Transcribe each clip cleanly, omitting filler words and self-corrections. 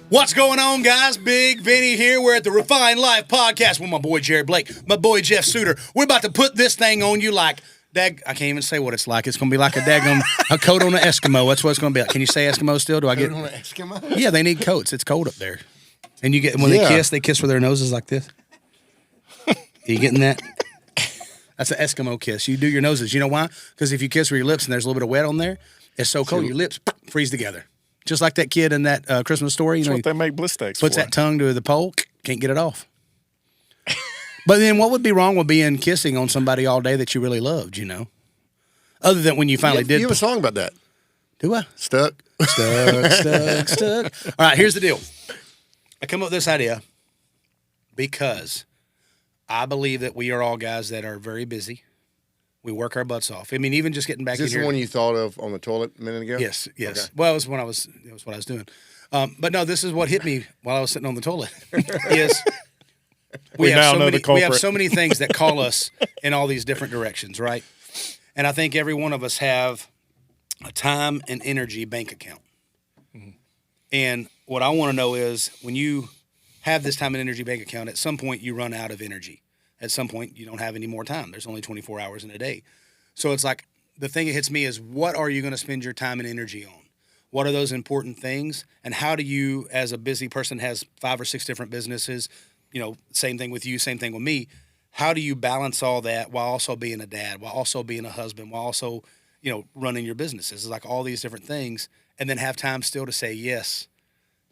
What's going on, guys? Bigg Vinny here. We're at the Refined Life Podcast with my boy Jared Blake, my boy Jeff Suter. We're about to put this thing on you like, I can't even say what it's like. It's going to be like a coat on an Eskimo. That's what it's going to be like. Can you say Eskimo still? Do I get? Coat on an Eskimo? Yeah, they need coats. It's cold up there. And you get when they kiss with their noses like this. Are you getting that? That's an Eskimo kiss. You do your noses. You know why? Because if you kiss with your lips and there's a little bit of wet on there, it's so cold, your lips freeze together. Just like that kid in that Christmas story. That's what they make bliss steaks puts for. That tongue to the pole, can't get it off. But then what would be wrong with being kissing on somebody all day that you really loved, you know? Other than when you finally did. You have a song about that. Do I? Stuck. Stuck. All right, here's the deal. I come up with this idea because I believe that we are all guys that are very busy. We work our butts off. I mean, even just getting back in here. Is this the one you thought of on the toilet a minute ago? Yes. Okay. Well, it was what I was doing. But no, this is what hit me while I was sitting on the toilet. Is we have so many things that call us in all these different directions, right? And I think every one of us have a time and energy bank account. Mm-hmm. And what I want to know is when you have this time and energy bank account, at some point you run out of energy. At some point, you don't have any more time. There's only 24 hours in a day. So it's like the thing that hits me is what are you going to spend your time and energy on? What are those important things? And how do you, as a busy person, has 5 or 6 different businesses, you know, same thing with you, same thing with me. How do you balance all that while also being a dad, while also being a husband, while also, you know, running your businesses? It's like all these different things, and then have time still to say yes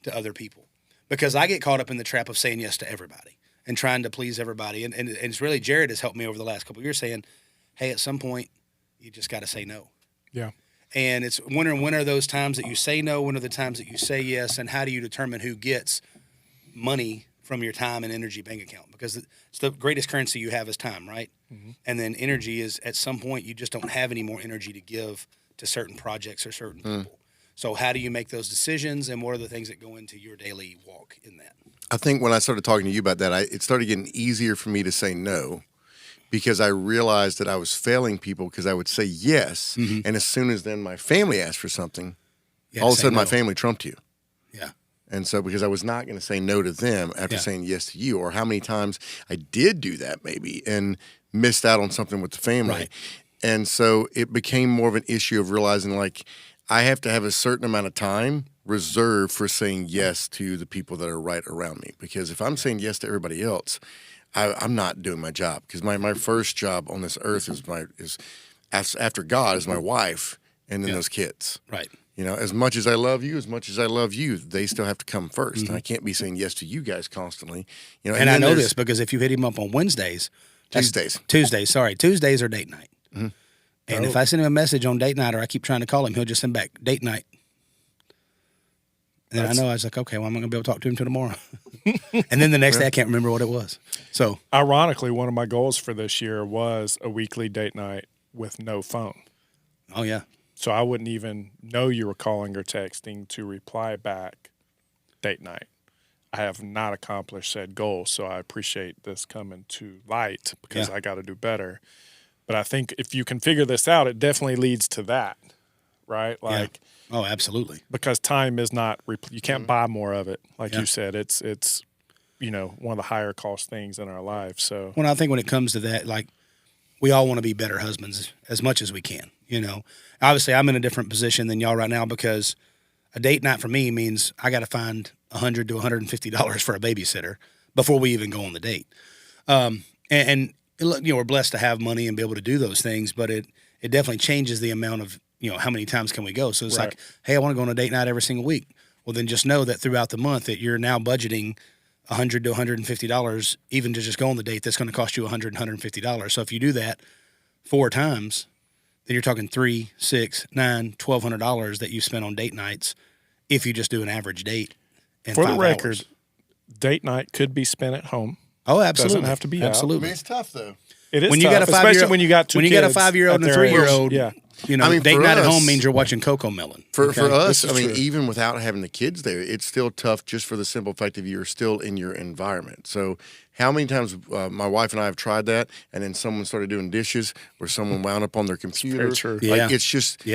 to other people. Because I get caught up in the trap of saying yes to everybody and trying to please everybody. And it's really Jared has helped me over the last couple of years saying, hey, at some point, you just got to say no. Yeah. And it's when are those times that you say no, when are the times that you say yes, and how do you determine who gets money from your time and energy bank account? Because it's the greatest currency you have is time, right? Mm-hmm. And then energy is at some point you just don't have any more energy to give to certain projects or certain people. So how do you make those decisions, and what are the things that go into your daily walk in that? I think when I started talking to you about that, it started getting easier for me to say no because I realized that I was failing people because I would say yes, and as soon as then my family asked for something, all of a sudden my family trumped you. Yeah. And so because I was not going to say no to them after saying yes to you, or how many times I did do that maybe and missed out on something with the family. Right. And so it became more of an issue of realizing like I have to have a certain amount of time reserved for saying yes to the people that are right around me. Because if I'm saying yes to everybody else, I'm not doing my job. Because my first job on this earth is after God is my wife and then those kids. Right. You know, as much as I love you, they still have to come first. And I can't be saying yes to you guys constantly. You know, and I know this because if you hit him up on Tuesdays are date night. Mm-hmm. And if I send him a message on date night or I keep trying to call him, he'll just send back date night. And I know I was like, okay, well, I'm not going to be able to talk to him until tomorrow. And then the next day, I can't remember what it was. So, ironically, one of my goals for this year was a weekly date night with no phone. Oh, yeah. So I wouldn't even know you were calling or texting to reply back date night. I have not accomplished said goal, so I appreciate this coming to light because I got to do better. But I think if you can figure this out, it definitely leads to that, right? Like, oh, absolutely. Because time is not you can't buy more of it, like you said. It's you know, one of the higher cost things in our life. So, well, I think when it comes to that, like, we all want to be better husbands as much as we can. You know, obviously, I'm in a different position than y'all right now because a date night for me means I got to find $100 to $150 for a babysitter before we even go on the date. And look, you know, we're blessed to have money and be able to do those things, but it definitely changes the amount of, you know, how many times can we go? So it's like, hey, I want to go on a date night every single week. Well, then just know that throughout the month that you're now budgeting $100 to $150 even to just go on the date. That's going to cost you $100, $150. So if you do that 4 times, then you're talking $300, $600, $900, $1,200 that you spent on date nights if you just do an average date in 5 hours. For the record, date night could be spent at home. Oh, absolutely. Doesn't have to be absolutely. I mean, it's tough though. It is when tough, you got a 5-year-old, especially when you got 2 when you kids got a 5-year-old and a 3-year-old, You know, date night at home means you're watching Coco Melon. For us, I mean, even without having the kids there, it's still tough just for the simple fact that you're still in your environment. So how many times my wife and I have tried that, and then someone started doing dishes or someone wound up on their computer. Very true. Like, it's just,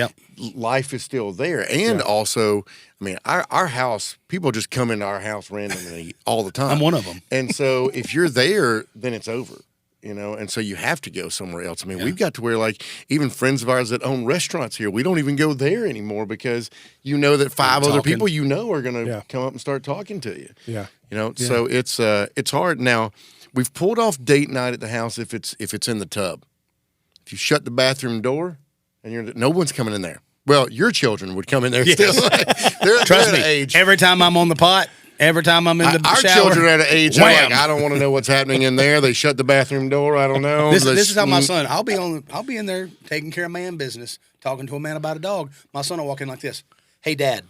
life is still there. And also, I mean, our house, people just come into our house randomly all the time. I'm one of them. And so if you're there, then it's over. You know, and so you have to go somewhere else. I mean, we've got to where, like, even friends of ours that own restaurants here, we don't even go there anymore because you know that 5 other people you know are going to come up and start talking to you. Yeah. You know, so it's hard. Now, we've pulled off date night at the house if it's in the tub. If you shut the bathroom door and no one's coming in there. Well, your children would come in there still. Trust me, age. Every time I'm on the pot, every time I'm in the our shower, children are at an age like, I don't want to know what's happening in there. They shut the bathroom door. I don't know. This is how my son. I'll be in there taking care of my own business, talking to a man about a dog. My son will walk in like this. Hey, Dad.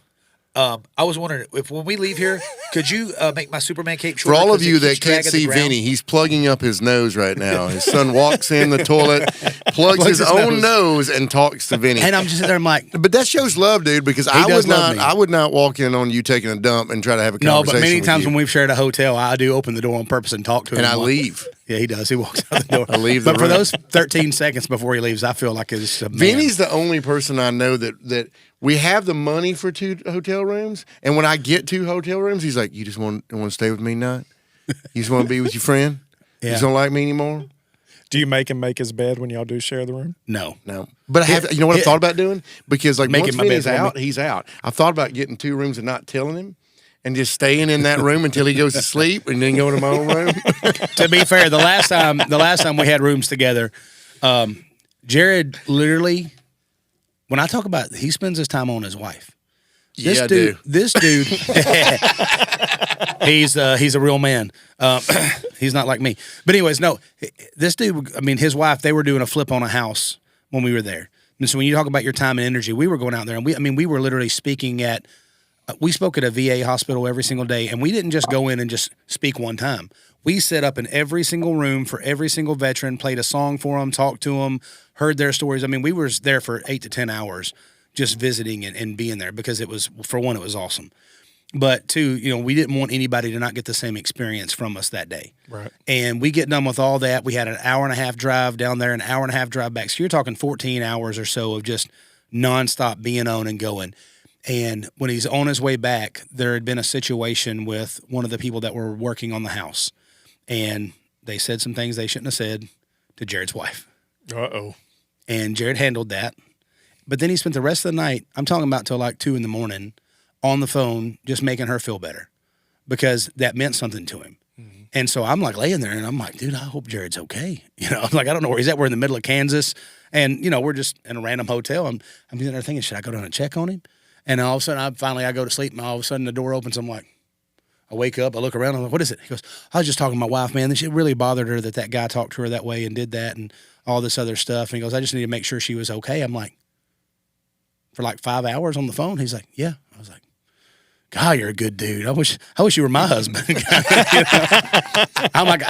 I was wondering if when we leave here, could you make my Superman cape shorter? For all of you that can't see Vinny, he's plugging up his nose right now. His son walks in the toilet, plugs his own nose, and talks to Vinny. And I'm just sitting there, I'm like, but that shows love, dude. Because I would not walk in on you taking a dump and try to have a conversation. No, but many times when we've shared a hotel, I do open the door on purpose and talk to him. And I leave. Yeah, he does. He walks out the door. I leave. But for those 13 seconds before he leaves, I feel like it's a man. Vinny's the only person I know that we have the money for 2 hotel rooms, and when I get 2 hotel rooms, he's like, "You just want to stay with me tonight? You just want to be with your friend? You just don't like me anymore?" Do you make him make his bed when y'all do share the room? No. But you know what I've thought about doing? Because like once Vinny's out, he's out. I've thought about getting 2 rooms and not telling him, and just staying in that room until he goes to sleep, and then going to my own room. To be fair, the last time we had rooms together, Jared literally, when I talk about, he spends his time on his wife. This dude, he's a real man. He's not like me. But anyways, no, this dude, I mean, his wife, they were doing a flip on a house when we were there. And so when you talk about your time and energy, we were going out there, and we were literally speaking at. We spoke at a VA hospital every single day, and we didn't just go in and just speak one time. We set up in every single room for every single veteran, played a song for them, talked to them, heard their stories. I mean, we were there for 8 to 10 hours just visiting and being there because it was, for one, it was awesome. But two, we didn't want anybody to not get the same experience from us that day. Right. And we get done with all that. We had an hour and a half drive down there, an hour and a half drive back. So you're talking 14 hours or so of just nonstop being on and going. And when he's on his way back, there had been a situation with one of the people that were working on the house. And they said some things they shouldn't have said to Jared's wife. Uh-oh. And Jared handled that. But then he spent the rest of the night, I'm talking about till like 2 a.m, on the phone, just making her feel better because that meant something to him. Mm-hmm. And so I'm like laying there and I'm like, dude, I hope Jared's okay. I'm like, I don't know where he's at. We're in the middle of Kansas and, we're just in a random hotel. I'm sitting there thinking, should I go down and check on him? And all of a sudden, I go to sleep, and all of a sudden the door opens. I'm like, I wake up, I look around, I'm like, what is it? He goes, I was just talking to my wife, man. It really bothered her that guy talked to her that way and did that and all this other stuff. And he goes, I just need to make sure she was okay. I'm like, for like 5 hours on the phone? He's like, yeah. I was like, God, you're a good dude. I wish you were my husband. I'm like,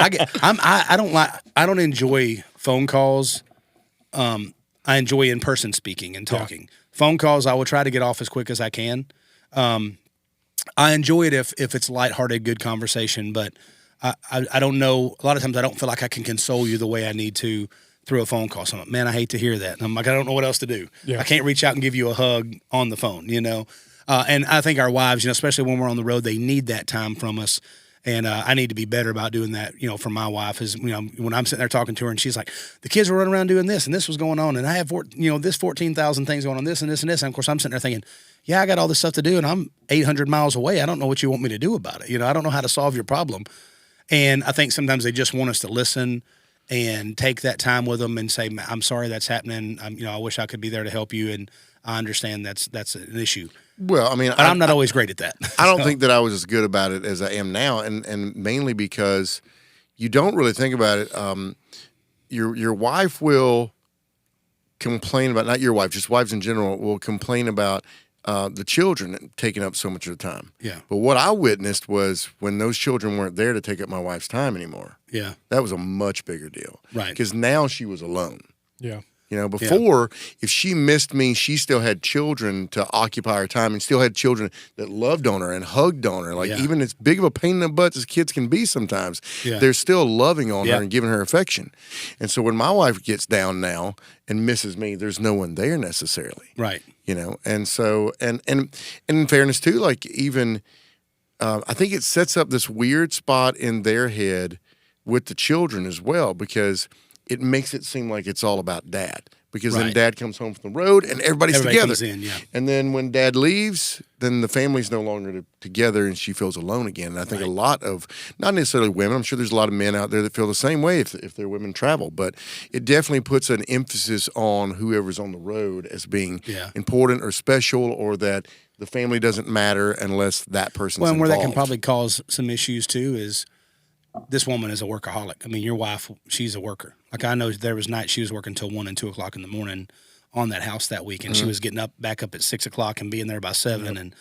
I don't enjoy phone calls. I enjoy in-person speaking and talking. Yeah. Phone calls, I will try to get off as quick as I can. I enjoy it if it's lighthearted, good conversation, but I don't know. A lot of times I don't feel like I can console you the way I need to through a phone call. So I'm like, man, I hate to hear that. And I'm like, I don't know what else to do. Yeah. I can't reach out and give you a hug on the phone, And I think our wives, especially when we're on the road, they need that time from us. And I need to be better about doing that, for my wife. Is when I'm sitting there talking to her and she's like, the kids were running around doing this and this was going on, and I have this 14,000 things going on, this and this and this. And of course, I'm sitting there thinking, yeah, I got all this stuff to do, and I'm 800 miles away. I don't know what you want me to do about it. I don't know how to solve your problem. And I think sometimes they just want us to listen and take that time with them and say, I'm sorry that's happening. I wish I could be there to help you, and I understand that's an issue. Well, I mean, but I'm not always great at that. I don't think that I was as good about it as I am now, and mainly because you don't really think about it. Your wife will complain about, not your wife, just wives in general will complain about the children taking up so much of the time. Yeah. But what I witnessed was when those children weren't there to take up my wife's time anymore. Yeah. That was a much bigger deal. Right. Because now she was alone. Yeah. You know, before, if she missed me, she still had children to occupy her time and still had children that loved on her and hugged on her. Like, even as big of a pain in the butt as kids can be sometimes, they're still loving on her and giving her affection. And so when my wife gets down now and misses me, there's no one there necessarily. Right. You know, and so, and in fairness too, like even, I think it sets up this weird spot in their head with the children as well, because it makes it seem like it's all about dad, because then dad comes home from the road and everybody together. Comes in, And then when dad leaves, then the family's no longer together and she feels alone again. And I think a lot of, not necessarily women, I'm sure there's a lot of men out there that feel the same way if their women travel, but it definitely puts an emphasis on whoever's on the road as being important or special, or that the family doesn't matter unless that person's and where involved. that can probably cause some issues too is this woman is a workaholic. I mean, your wife, she's a worker. Like, I know there was nights she was working till 1 and 2 o'clock in the morning on that house that week, and she was getting back up at 6 o'clock and being there by 7. And,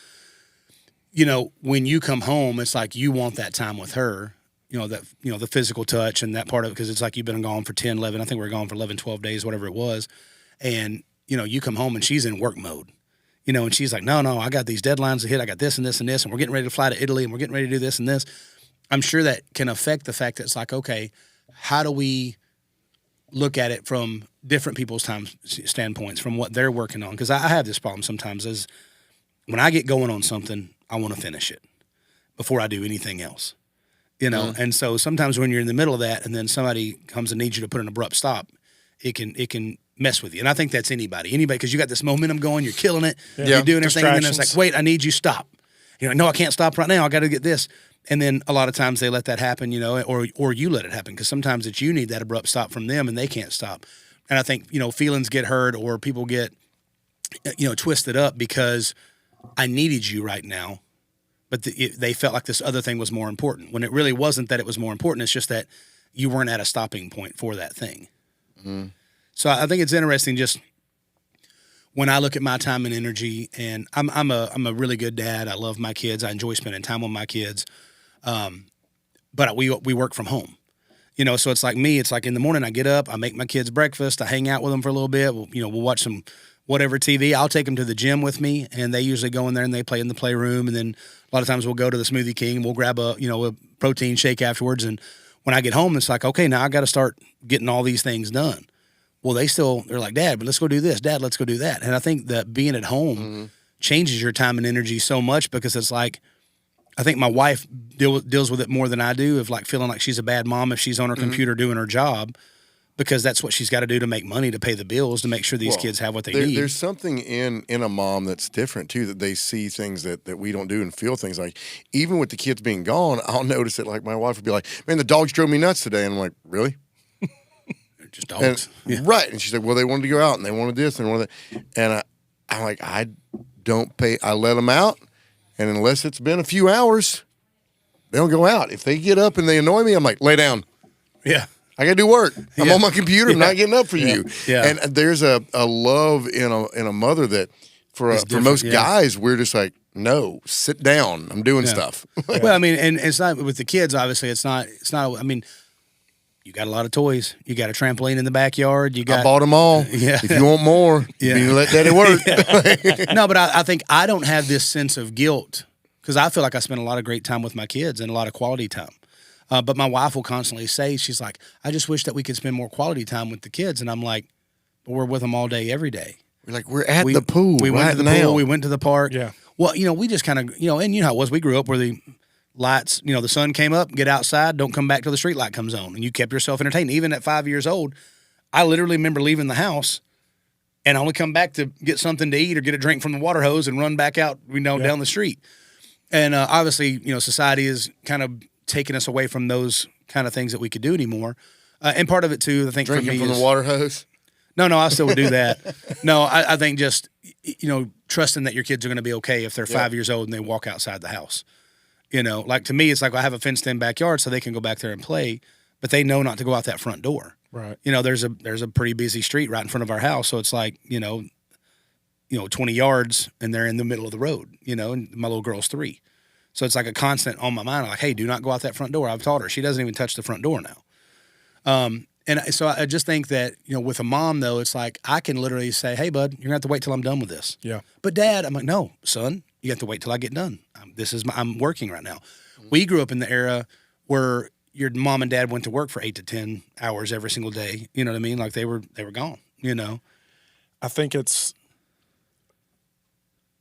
you know, when you come home, it's like you want that time with her, the physical touch and that part of it, because it's like you've been gone for 10, 11, I think we were gone for 11, 12 days, whatever it was. And, you know, you come home and she's in work mode, you know, and she's like, no, I got these deadlines to hit. I got this and this and this, and we're getting ready to fly to Italy, and we're getting ready to do this and this. I'm sure that can affect the fact that it's like, okay, how do we look at it from different people's standpoints, from what they're working on? Because I have this problem sometimes is when I get going on something, I want to finish it before I do anything else, you know? And so sometimes when you're in the middle of that and then somebody comes and needs you to put an abrupt stop, it can mess with you. And I think that's anybody, because you got this momentum going, you're killing it, you're doing everything, and then it's like, wait, I need you, stop. No, I can't stop right now. I got to get this. And then a lot of times they let that happen, or you let it happen, because sometimes it's you need that abrupt stop from them and they can't stop. And I think, feelings get hurt or people get, twisted up because I needed you right now, but they felt like this other thing was more important, when it really wasn't that it was more important. It's just that you weren't at a stopping point for that thing. Mm-hmm. So I think it's interesting just when I look at my time and energy, and I'm a really good dad. I love my kids. I enjoy spending time with my kids. But we work from home, so it's like me, it's like in the morning I get up, I make my kids breakfast, I hang out with them for a little bit. We'll watch some whatever TV. I'll take them to the gym with me, and they usually go in there and they play in the playroom. And then a lot of times we'll go to the Smoothie King and we'll grab a protein shake afterwards. And when I get home, it's like, okay, now I got to start getting all these things done. Well, they're like, Dad, but let's go do this. Dad, let's go do that. And I think that being at home changes your time and energy so much, because it's like, I think my wife deals with it more than I do, of like feeling like she's a bad mom if she's on her computer doing her job, because that's what she's got to do to make money, to pay the bills, to make sure these kids have what they need. There's something in a mom that's different too, that they see things that we don't do and feel things. Like, even with the kids being gone, I'll notice it. Like, my wife would be like, man, the dogs drove me nuts today. And I'm like, really? Just dogs. Right. And she's like, well, they wanted to go out and they wanted this and they wanted that. And I'm like, I let them out. And unless it's been a few hours, they don't go out. If they get up and they annoy me, I'm like, lay down. Yeah. I got to do work. I'm on my computer. I'm not getting up for you. Yeah. And there's a love in a mother that for most guys, we're just like, no, sit down. I'm doing stuff. Well, I mean, and it's not with the kids, obviously, it's not, I mean, you got a lot of toys. You got a trampoline in the backyard. I bought them all. Yeah. If you want more, you let daddy work. No, but I think I don't have this sense of guilt, because I feel like I spend a lot of great time with my kids and a lot of quality time. But my wife will constantly say, she's like, I just wish that we could spend more quality time with the kids. And I'm like, but we're with them all day, every day. We're like, we're at the pool. We went to the pool. We went to the park. Yeah. Well, we just kind of, and you know how it was. We grew up where the lights, the sun came up, get outside, don't come back till the street light comes on. And you kept yourself entertained. Even at 5 years old, I literally remember leaving the house and only come back to get something to eat or get a drink from the water hose and run back out, down the street. And obviously, society is kind of taking us away from those kind of things that we could do anymore. And part of it too, I think, drinking for me from the water hose. No, I still would do that. No, I think just, trusting that your kids are going to be okay if they're 5 years old and they walk outside the house. Like, to me, it's like I have a fenced-in backyard so they can go back there and play, but they know not to go out that front door. Right. There's a pretty busy street right in front of our house, so it's like, 20 yards, and they're in the middle of the road, and my little girl's 3. So it's like a constant on my mind, like, hey, do not go out that front door. I've taught her. She doesn't even touch the front door now. And so I just think that, with a mom, though, it's like I can literally say, hey, bud, you're going to have to wait till I'm done with this. Yeah. But, Dad, I'm like, no, son, you have to wait till I get done. I'm working right now. We grew up in the era where your mom and dad went to work for 8 to 10 hours every single day. You know what I mean? Like they were gone, I think it's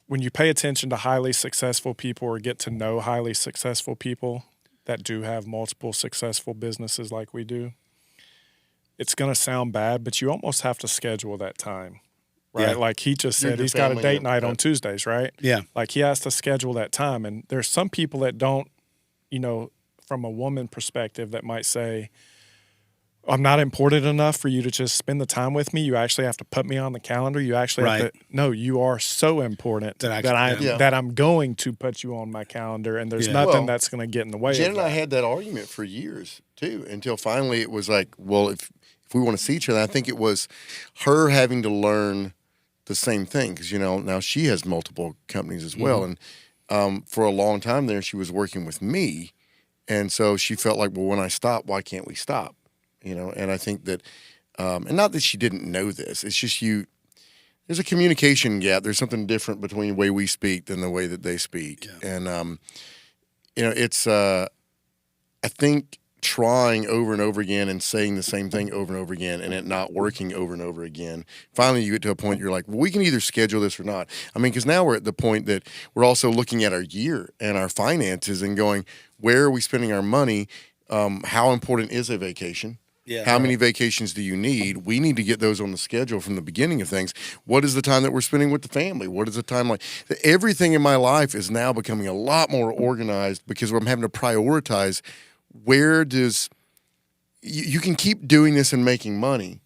when you pay attention to highly successful people or get to know highly successful people that do have multiple successful businesses like we do, it's going to sound bad, but you almost have to schedule that time, right? Yeah. Like he just said, he's got a date night on Tuesdays, right? Yeah. Like he has to schedule that time. And there's some people that don't, from a woman perspective that might say, I'm not important enough for you to just spend the time with me. You actually have to put me on the calendar. You actually have to. No, you are so important that I'm going to put you on my calendar, and there's nothing that's going to get in the way. Jen of and that. I had that argument for years too, until finally it was like, well, if we want to see each other, I think it was her having to learn the same thing because now she has multiple companies as well, and for a long time there she was working with me, and so she felt like, well, when I stop, why can't we stop? And I think that, and not that she didn't know this, it's just there's a communication gap. There's something different between the way we speak than the way that they speak. Yeah. And, it's, I think trying over and over again and saying the same thing over and over again and it not working over and over again. Finally, you get to a point you're like, well, we can either schedule this or not. I mean, because now we're at the point that we're also looking at our year and our finances and going, where are we spending our money? How important is a vacation? Yeah, How many vacations do you need? We need to get those on the schedule from the beginning of things. What is the time that we're spending with the family? What is the time like? Everything in my life is now becoming a lot more organized because I'm having to prioritize where does you can keep doing this and making money,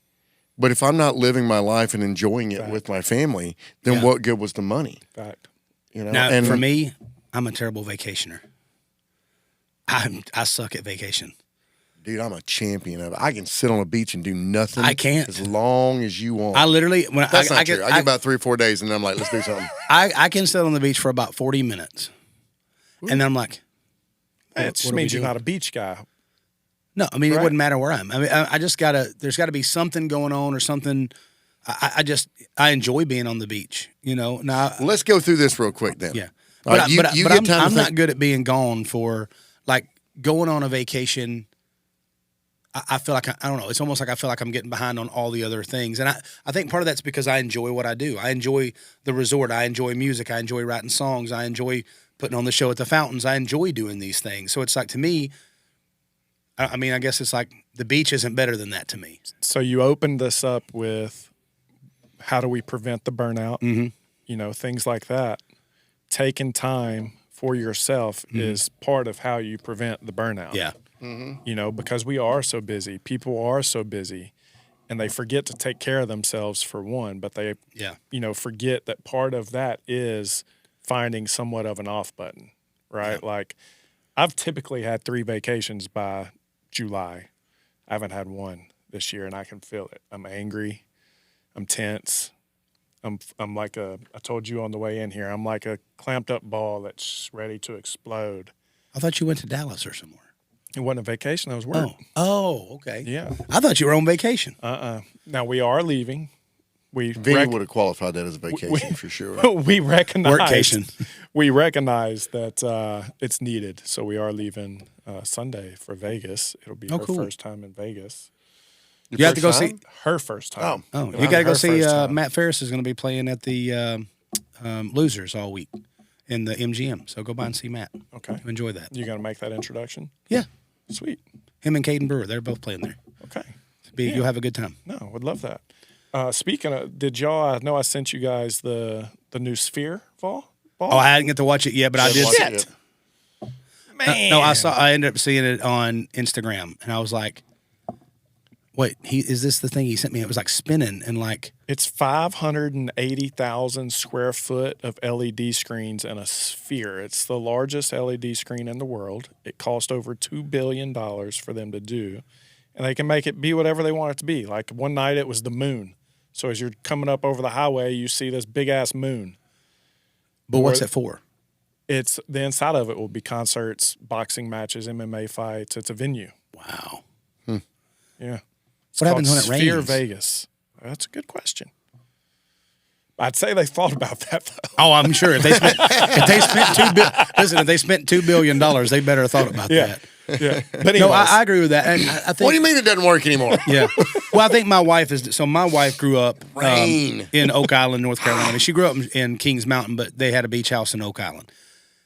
but if I'm not living my life and enjoying it with my family, then what good was the money? Fact. Now, and for me, I'm a terrible vacationer. I suck at vacation. Dude, I'm a champion of it. I can sit on a beach and do nothing. I can't. As long as you want. I literally, That's not true. I get about 3 or 4 days and then I'm like, let's do something. I can sit on the beach for about 40 minutes. Ooh. And then I'm like, it just means you're not a beach guy. No, I mean, It wouldn't matter where I am. I mean, there's got to be something going on or something. I enjoy being on the beach, Now, well, let's go through this real quick then. Yeah. But I'm not good at being gone for, like, going on a vacation. I feel like, I don't know, it's almost like I feel like I'm getting behind on all the other things. And I think part of that's because I enjoy what I do. I enjoy the resort. I enjoy music. I enjoy writing songs. I enjoy putting on the show at the fountains. I enjoy doing these things. So it's like, to me, I mean, I guess it's like the beach isn't better than that to me. So you opened this up with how do we prevent the burnout? Mm-hmm. Things like that. Taking time for yourself is part of how you prevent the burnout. Yeah. Mm-hmm. Because we are so busy. People are so busy, and they forget to take care of themselves for one, but they, forget that part of that is finding somewhat of an off button, right? Yeah. Like, I've typically had 3 vacations by July. I haven't had one this year, and I can feel it. I'm angry. I'm tense. I'm like I told you on the way in here, I'm like a clamped up ball that's ready to explode. I thought you went to Dallas or somewhere. It wasn't a vacation. I was working. Oh, okay. Yeah. I thought you were on vacation. Now, we are leaving. Vinny would have qualified that as a vacation for sure. We recognize Workcation. that it's needed. So we are leaving Sunday for Vegas. It'll be her first time in Vegas. You have to go see her first time. Oh, you got to go see Matt Ferris is going to be playing at the Losers all week in the MGM. So go by and see Matt. Okay. Enjoy that. You going to make that introduction? Yeah. Sweet. Him and Caden Brewer, they're both playing there. Okay. You'll have a good time. No, would love that. Speaking of, did y'all? I know I sent you guys the new Sphere ball. Oh, I didn't get to watch it yet, but I did. Shit. Man. No, I ended up seeing it on Instagram, and I was like, "Wait, is this the thing he sent me?" It was like spinning and like it's 580,000 square foot of LED screens in a sphere. It's the largest LED screen in the world. It cost over $2 billion for them to do, and they can make it be whatever they want it to be. Like one night, it was the moon. So as you're coming up over the highway, you see this big-ass moon. But what's it for? It's the inside of it will be concerts, boxing matches, MMA fights. It's a venue. Wow. Yeah. What happens when it Sphere rains? Vegas. That's a good question. I'd say they thought about that though. Oh, I'm sure if they spent if they spent $2 billion, they better have thought about that. Yeah. But No, anyways, I agree with that. And I think. What do you mean it doesn't work anymore? Yeah. Well, I think my wife is. So my wife grew up Rain. in Oak Island, North Carolina. She grew up in Kings Mountain, but they had a beach house in Oak Island.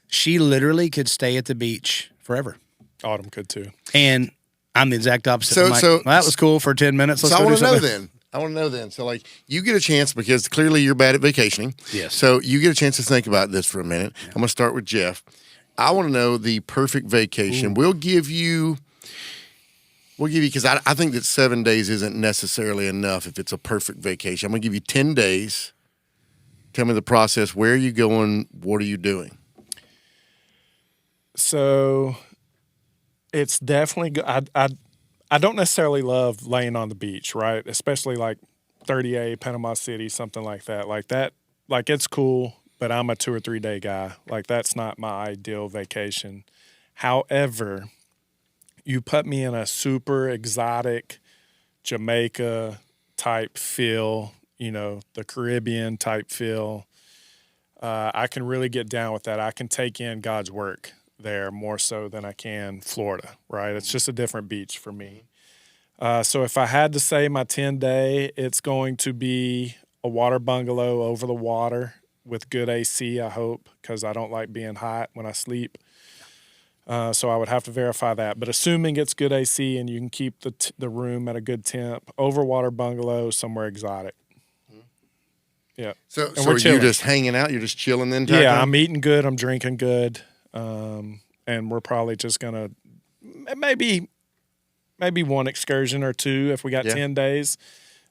She literally could stay at the beach forever. Autumn could too. And I'm the exact opposite. So- I'm like, so- well, that was cool for 10 minutes. Let's So I go do want to know something. then. I want to know then. So, like, you get a chance because clearly you're bad at vacationing. Yes. So you get a chance to think about this for a minute. I'm going to start with Jeff. I want to know the perfect vacation. We'll give you because I think that 7 days isn't necessarily enough if it's a perfect vacation. I'm going to give you 10 days. Tell me the process. Where are you going? What are you doing? So it's definitely good. I don't necessarily love laying on the beach, right? Especially like 30A, Panama City, something like that. Like it's cool, but I'm a 2 or 3 day guy. Like that's not my ideal vacation. However, you put me in a super exotic Jamaica type feel, the Caribbean type feel. I can really get down with that. I can take in God's work there more so than I can Florida, right? It's just a different beach for me. So if I had to say my 10-day, it's going to be a water bungalow over the water with good AC, I hope, because I don't like being hot when I sleep. So I would have to verify that. But assuming it's good AC and you can keep the room at a good temp, over water bungalow, somewhere exotic. Yeah. So we're are you chilling. just hanging out? You're just chilling then? Yeah, I'm eating good. I'm drinking good. And we're probably just going to maybe one excursion or two if we got 10 days.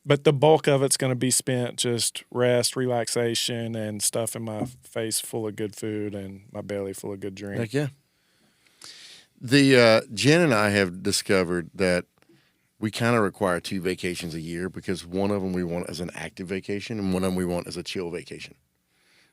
But the bulk of it's going to be spent just rest, relaxation, and stuff in my face full of good food and my belly full of good drink. Heck yeah. The Jen and I have discovered that we kind of require 2 vacations a year because one of them we want as an active vacation and one of them we want as a chill vacation.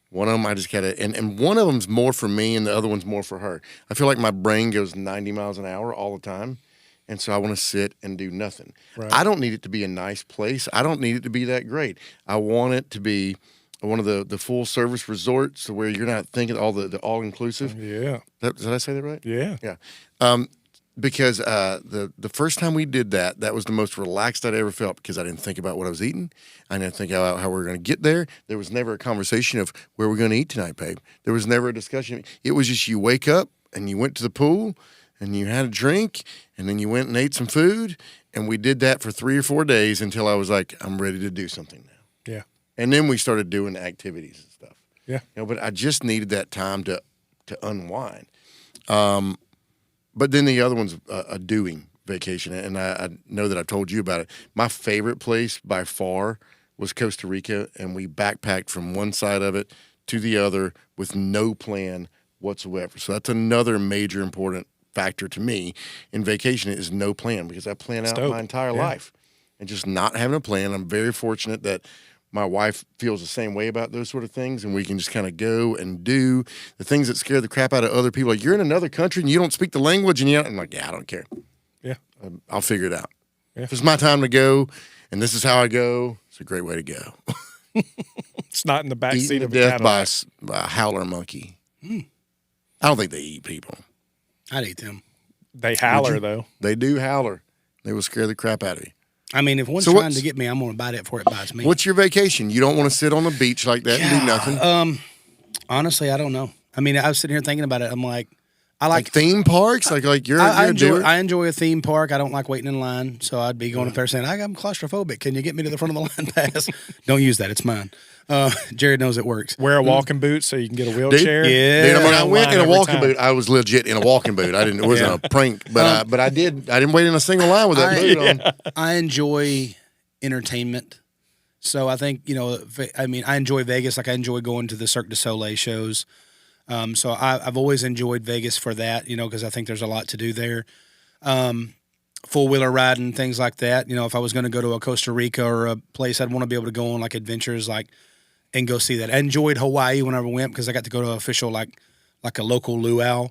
One of them I just gotta, and one of them's more for me and the other one's more for her. I feel like my brain goes 90 miles an hour all the time. And so I want to sit and do nothing. Right. I don't need it to be a nice place. I don't need it to be that great. I want it to be one of the full service resorts where you're not thinking all the all inclusive. Yeah. Did I say that right? Yeah. Yeah. Because the first time we did that was the most relaxed I'd ever felt because I didn't think about what I was eating. I didn't think about how we were going to get there. There was never a conversation of where we're going to eat tonight, babe. There was never a discussion. It was just you wake up and you went to the pool and you had a drink and then you went and ate some food. And we did that for 3 or 4 days until I was like, I'm ready to do something now. Yeah. And then we started doing activities and stuff. Yeah. But I just needed that time to unwind. But then the other one's a doing vacation, and I know that I've told you about it. My favorite place by far was Costa Rica, and we backpacked from one side of it to the other with no plan whatsoever. So that's another major important factor to me in vacation is no plan because I plan out my entire life. And just not having a plan, I'm very fortunate that my wife feels the same way about those sort of things, and we can just kind of go and do the things that scare the crap out of other people. Like, you're in another country and you don't speak the language, and I'm like, yeah, I don't care. Yeah. I'll figure it out. Yeah. If it's my time to go, and this is how I go, it's a great way to go. It's not in the back Eaten seat to of a death Cadillac. by a howler monkey. I don't think they eat people. I'd eat them. They howler, though. They do howler. They will scare the crap out of you. I mean, if one's So trying what's- to get me, I'm going to bite it before it bites me. What's your vacation? You don't want to sit on the beach like that and do nothing? Honestly, I don't know. I mean, I was sitting here thinking about it. I'm like, I Like like theme parks? Like you're I a enjoy doer? I enjoy a theme park. I don't like waiting in line, so I'd be going up there saying, I'm claustrophobic. Can you get me to the front of the line pass? Don't use that. It's mine. Jared knows it works. Wear a walking boot so you can get a wheelchair. Yeah. Dude, I mean, I Line went in a every walking time. boot. I was legit in a walking boot. I didn't. It wasn't a prank, but I did. I didn't wait in a single line with that boot on. I enjoy entertainment. So I think, I enjoy Vegas. Like I enjoy going to the Cirque du Soleil shows. So I've always enjoyed Vegas for that, because I think there's a lot to do there. Four-wheeler riding, things like that. If I was going to go to a Costa Rica or a place, I'd want to be able to go on like adventures and go see that. I enjoyed Hawaii whenever I went because I got to go to an official like a local luau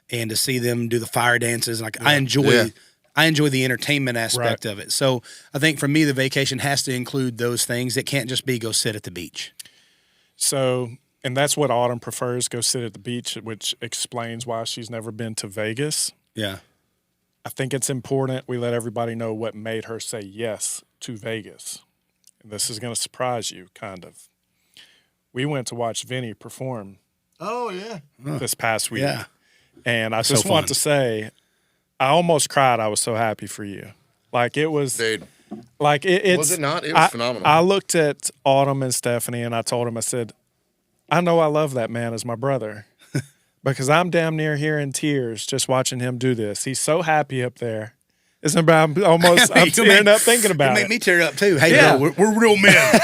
and to see them do the fire dances. I enjoy I enjoy the entertainment aspect of it. So I think for me, the vacation has to include those things. It can't just be go sit at the beach. So, and that's what Autumn prefers, go sit at the beach, which explains why she's never been to Vegas. Yeah. I think it's important we let everybody know what made her say yes to Vegas. And this is going to surprise you, kind of. We went to watch Vinny perform. Oh, yeah. This past week. Yeah. And I just want to say, I almost cried. I was so happy for you. Like, it was. Dude. Like, it's. Was it not? It was phenomenal. I looked at Autumn and Stephanie and I told him, I said, I know I love that man as my brother because I'm damn near here in tears just watching him do this. He's so happy up there. I'm tearing up thinking about it. You made me tear up too. Hey, yeah. We're real men.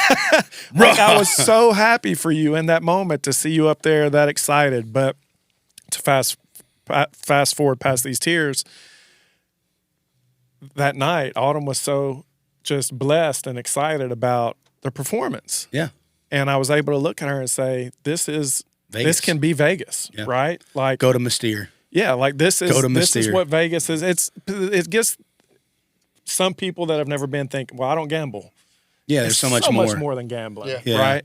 Like, I was so happy for you in that moment to see you up there that excited. But to fast forward past these tears, that night, Autumn was so just blessed and excited about the performance. Yeah. And I was able to look at her and say, this can be Vegas, right? Like, go to Mystere. Yeah, like this is what Vegas is. It gets some people that have never been thinking, well, I don't gamble. Yeah, there's so much more than gambling, right?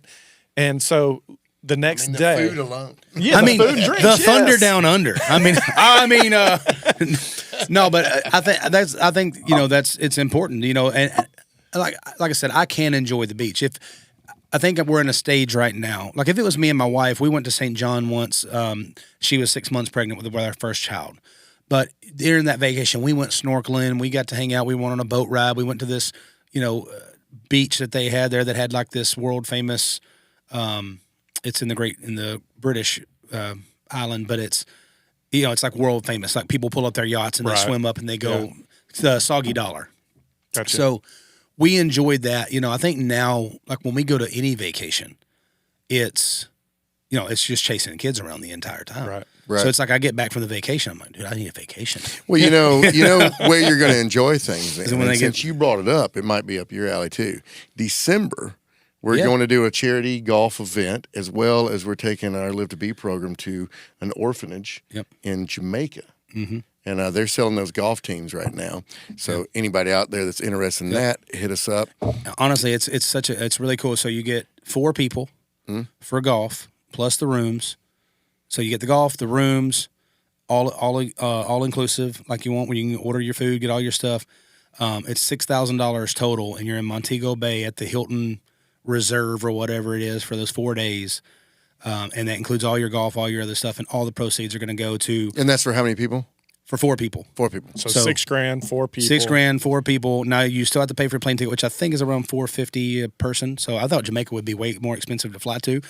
And so the next day, the food alone. Yeah, I mean, food and drinks, the Thunder Down Under. No, but I think it's important, and like I said, I can enjoy the beach. I think we're in a stage right now. Like if it was me and my wife, we went to St. John once. She was 6 months pregnant with our first child. But during that vacation, we went snorkeling. We got to hang out. We went on a boat ride. We went to this, beach that they had there that had like this world famous. It's in the British island, but it's it's like world famous. Like people pull up their yachts and they swim up and they go. Yeah. It's the Soggy Dollar. Gotcha. So we enjoyed that. I think now, like when we go to any vacation, it's just chasing kids around the entire time. Right. So it's like I get back from the vacation, I'm like, dude, I need a vacation. Well, you know where you're going to enjoy things. Since you brought it up, it might be up your alley too. December, we're going to do a charity golf event as well as we're taking our Live to Be program to an orphanage in Jamaica. Mm-hmm. And they're selling those golf teams right now. So anybody out there that's interested in that, hit us up. Honestly, it's really cool. So you get 4 people for golf plus the rooms. So you get the golf, the rooms, all inclusive, like you want when you can order your food, get all your stuff. It's $6,000 total, and you're in Montego Bay at the Hilton Reserve or whatever it is for those 4 days. And that includes all your golf, all your other stuff, and all the proceeds are going to go to. And that's for how many people? For 4 people. 4 people. So $6,000, 4 people. $6,000, 4 people. Now you still have to pay for a plane ticket, which I think is around $450 a person. So I thought Jamaica would be way more expensive to fly to.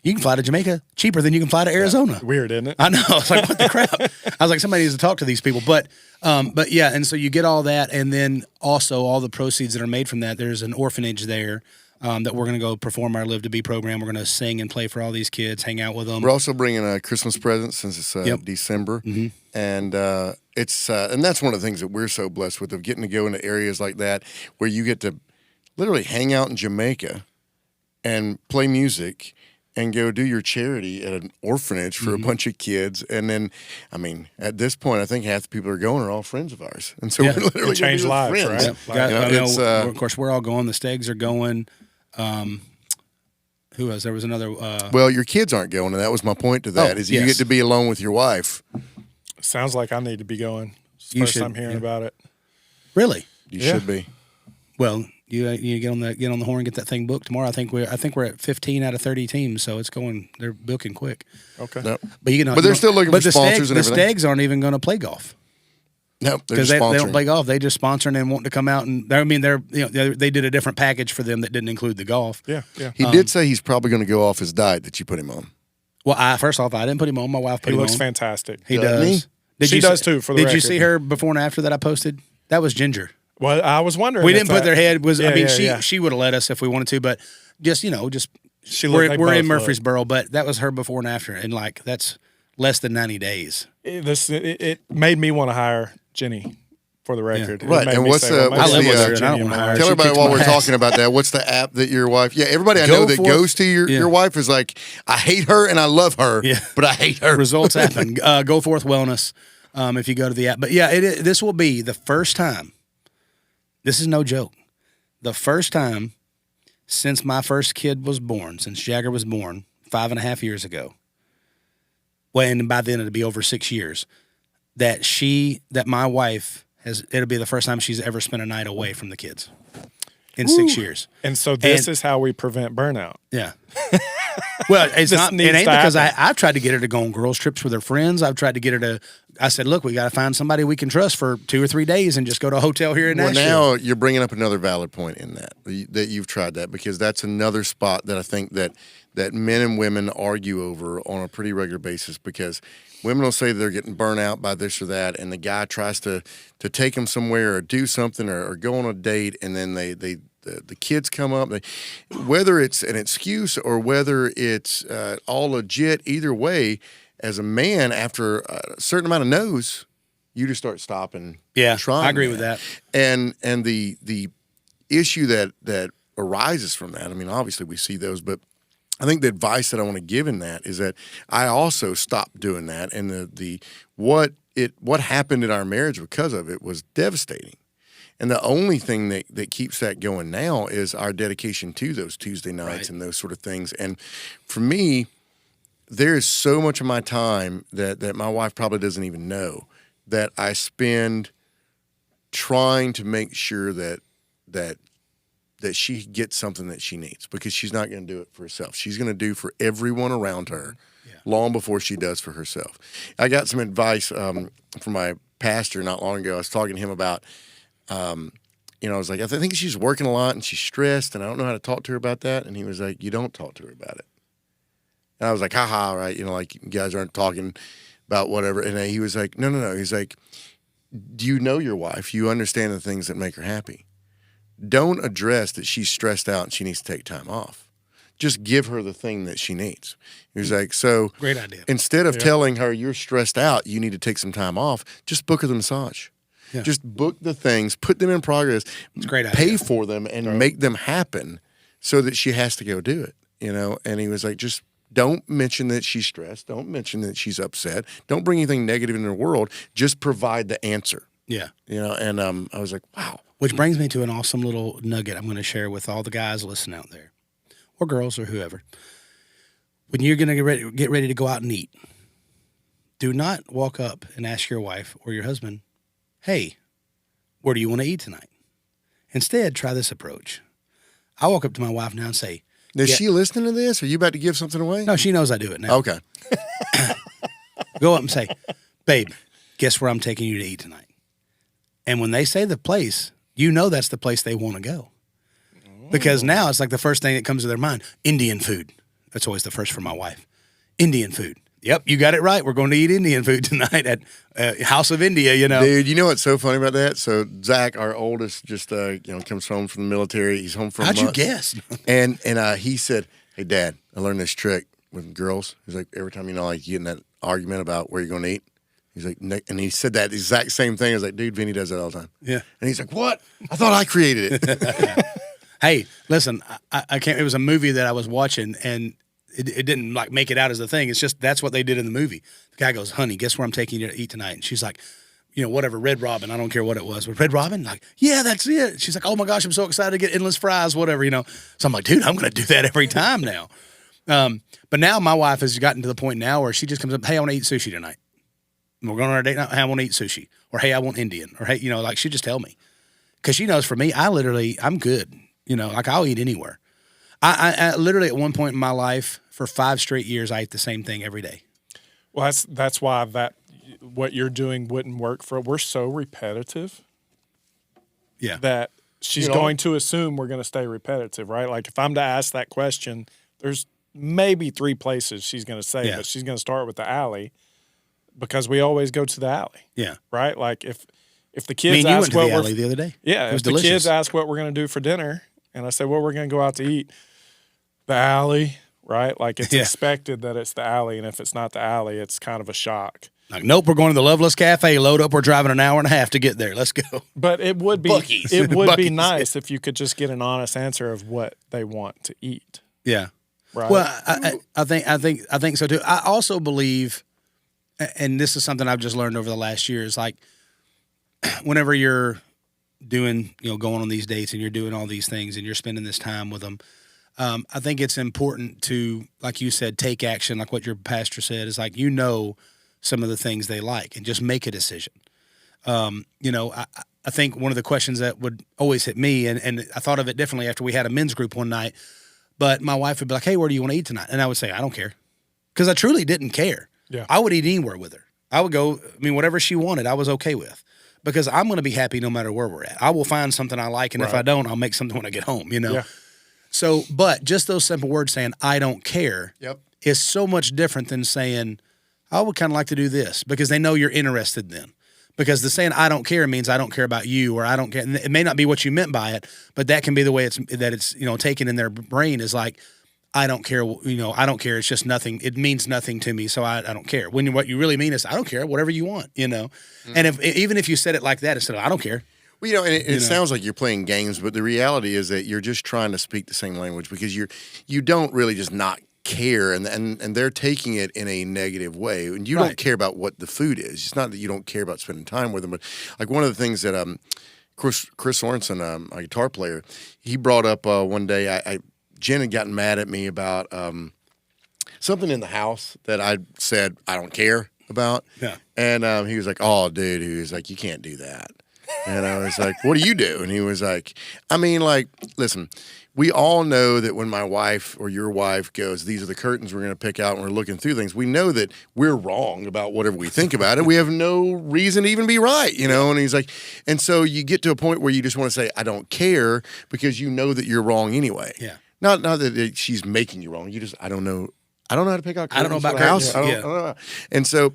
You can fly to Jamaica cheaper than you can fly to Arizona. Weird, isn't it? I know. I was like, what the crap? I was like, somebody needs to talk to these people. But yeah, and so you get all that, and then also all the proceeds that are made from that. There's an orphanage there that we're going to go perform our Live to Be program. We're going to sing and play for all these kids, hang out with them. We're also bringing a Christmas present since it's December, and it's and that's one of the things that we're so blessed with, of getting to go into areas like that where you get to literally hang out in Jamaica and play music and go do your charity at an orphanage for a bunch of kids. And then, I mean, at this point, I think half the people are going are all friends of ours. And so we're literally change lives, friends. Right? Of course, we're all going. The Stegs are going. Who else? There was another. Well, your kids aren't going, and that was my point to that, is you get to be alone with your wife. Sounds like I need to be going. It's the first time hearing about it. Really? You should be. Well, you get on the horn and get that thing booked tomorrow. I think we're at 15 out of 30 teams, so it's going. They're booking quick. Okay. Nope. But they're still looking for sponsors and everything. The Stegs aren't even going to play golf. No, because they don't play golf. They just sponsoring and wanting to come out and they did a different package for them that didn't include the golf. Yeah. He did say he's probably going to go off his diet that you put him on. Well, first off, I didn't put him on. My wife put him on. He looks fantastic. He does. She does too. For the record. Did you see her before and after that I posted? That was Ginger. Well, I was wondering. We didn't put their head. Yeah, she would have let us if we wanted to, but just we're in Murfreesboro, but that was her before and after, and like that's less than 90 days. It made me want to hire Jenny. For the record, right? And what's the? Tell everybody while we're talking about that. What's the app that your wife? Yeah, everybody I know that goes to your wife is like, I hate her and I love her, but I hate her. Results happen. Go Forth Wellness. if you go to the app. But yeah, this will be the first time. This is no joke. The first time since my first kid was born, since Jagger was born 5.5 years ago. Well, and by then it'll be over 6 years that my wife it'll be the first time she's ever spent a night away from the kids in 6 years. And so this is how we prevent burnout. Yeah. Well, it ain't because I've tried to get her to go on girls' trips with her friends. I've tried to get her I said, look, we got to find somebody we can trust for 2 or 3 days and just go to a hotel here in Nashville. Well, now you're bringing up another valid point in that you've tried that, because that's another spot that I think that men and women argue over on a pretty regular basis, because women will say they're getting burnt out by this or that, and the guy tries to take them somewhere or do something or go on a date, and then the kids come up. Whether it's an excuse or whether it's all legit, either way, as a man, after a certain amount of no's, you just start stopping. Yeah, trying I agree with that. And the issue that arises from that, I mean, obviously we see those, but I think the advice that I want to give in that is that I also stopped doing that, and what happened in our marriage because of it was devastating. And the only thing that keeps that going now is our dedication to those Tuesday nights and those sort of things. And for me, there is so much of my time that my wife probably doesn't even know that I spend trying to make sure that she gets something that she needs, because she's not going to do it for herself. She's going to do for everyone around her long before she does for herself. I got some advice from my pastor not long ago. I was talking to him about, I was like, I think she's working a lot and she's stressed, and I don't know how to talk to her about that. And he was like, you don't talk to her about it. And I was like, haha, right? Like, you guys aren't talking about whatever. And he was like, no. He's like, do you know your wife? You understand the things that make her happy. Don't address that she's stressed out and she needs to take time off. Just give her the thing that she needs. He was like, so great idea. Instead of telling her you're stressed out, you need to take some time off, just book her the massage. Yeah. Just book the things, put them in progress, it's a great idea. Pay for them, and make them happen so that she has to go do it. And he was like, just don't mention that she's stressed. Don't mention that she's upset. Don't bring anything negative into the world. Just provide the answer. Yeah. And I was like, wow. Which brings me to an awesome little nugget I'm going to share with all the guys listening out there, or girls, or whoever. When you're going to get ready to go out and eat, do not walk up and ask your wife or your husband, hey, where do you want to eat tonight? Instead, try this approach. I walk up to my wife now and say, is she listening to this? Are you about to give something away? No, she knows I do it now. Okay. Go up and say, babe, guess where I'm taking you to eat tonight? And when they say the place, you know that's the place they want to go. Because now it's like the first thing that comes to their mind, Indian food. That's always the first for my wife. Indian food. Yep, you got it right. We're going to eat Indian food tonight at House of India, Dude, you know what's so funny about that? So Zach, our oldest, just comes home from the military. He's home for a month. How'd you guess? And he said, hey, Dad, I learned this trick with girls. He's like, every time, you get in that argument about where you're going to eat, he's like, and he said that exact same thing. I was like, dude, Vinny does that all the time. Yeah. And he's like, what? I thought I created it. Hey, listen, I can't. It was a movie that I was watching, and it didn't like make it out as a thing. It's just that's what they did in the movie. The guy goes, honey, guess where I'm taking you to eat tonight? And she's like, whatever, Red Robin. I don't care what it was. But Red Robin? Like, yeah, that's it. She's like, oh my gosh, I'm so excited to get endless fries, whatever, So I'm like, dude, I'm going to do that every time now. But now my wife has gotten to the point now where she just comes up, hey, I want to eat sushi tonight. And we're going on our date now. Hey, I want to eat sushi. Or hey, I want Indian. Or hey, she just tell me. Because she knows for me, I'm good. Like I'll eat anywhere. I literally at one point in my life for 5 straight years, I ate the same thing every day. Well, that's why what you're doing wouldn't work for. We're so repetitive. Yeah. That she's going to assume we're going to stay repetitive, right? Like if I'm to ask that question, there's maybe 3 places she's going to say, but she's going to start with the alley because we always go to the alley. Yeah. Right? Like if the kids ask what the alley the other day. Yeah. If the kids ask what we're going to do for dinner, and I said, well, we're going to go out to eat, the alley, right? Like it's expected that it's the alley, and if it's not the alley, it's kind of a shock. Like, nope, we're going to the Loveless Cafe. Load up. We're driving an hour and a half to get there. Let's go. But it would be Buc-ee's. It would be Buc-ee's. nice if you could just get an honest answer of what they want to eat. Yeah. Right. Well, I think so too. I also believe, and this is something I've just learned over the last year, is like whenever you're doing, going on these dates and you're doing all these things and you're spending this time with them, I think it's important to, like you said, take action. Like what your pastor said is like, some of the things they like and just make a decision. I think one of the questions that would always hit me, and I thought of it differently after we had a men's group one night, but my wife would be like, hey, where do you want to eat tonight? And I would say, I don't care. Because I truly didn't care. Yeah. I would eat anywhere with her. I would go, whatever she wanted, I was okay with. Because I'm going to be happy no matter where we're at. I will find something I like, and if I don't, I'll make something when I get home, Yeah. So, but just those simple words saying, I don't care, is so much different than saying, I would kind of like to do this, because they know you're interested then. Because the saying I don't care means I don't care about you, or I don't care. And it may not be what you meant by it, but that can be the way it's taken in their brain, is like, I don't care, I don't care. It's just nothing. It means nothing to me, so I don't care. When what you really mean is, I don't care, whatever you want, And even if you said it like that instead of, I don't care. Well, and it sounds like you're playing games, but the reality is that you're just trying to speak the same language, because you don't really just not care, and they're taking it in a negative way, and you don't care about what the food is. It's not that you don't care about spending time with them, but like one of the things that Chris Sorensen, a guitar player, he brought up one day. Jen had gotten mad at me about something in the house that I said I don't care about. Yeah. And he was like, oh, dude, he was like, you can't do that. And I was like, what do you do? And he was like, listen, we all know that when my wife or your wife goes, these are the curtains we're going to pick out, and we're looking through things, we know that we're wrong about whatever we think about it. We have no reason to even be right, And he's like, and so you get to a point where you just want to say, I don't care, because you know that you're wrong anway. Yeah. Not that she's making you wrong. You just, I don't know how to pick out curtains. I don't know about curtains. curtains. I don't know. And so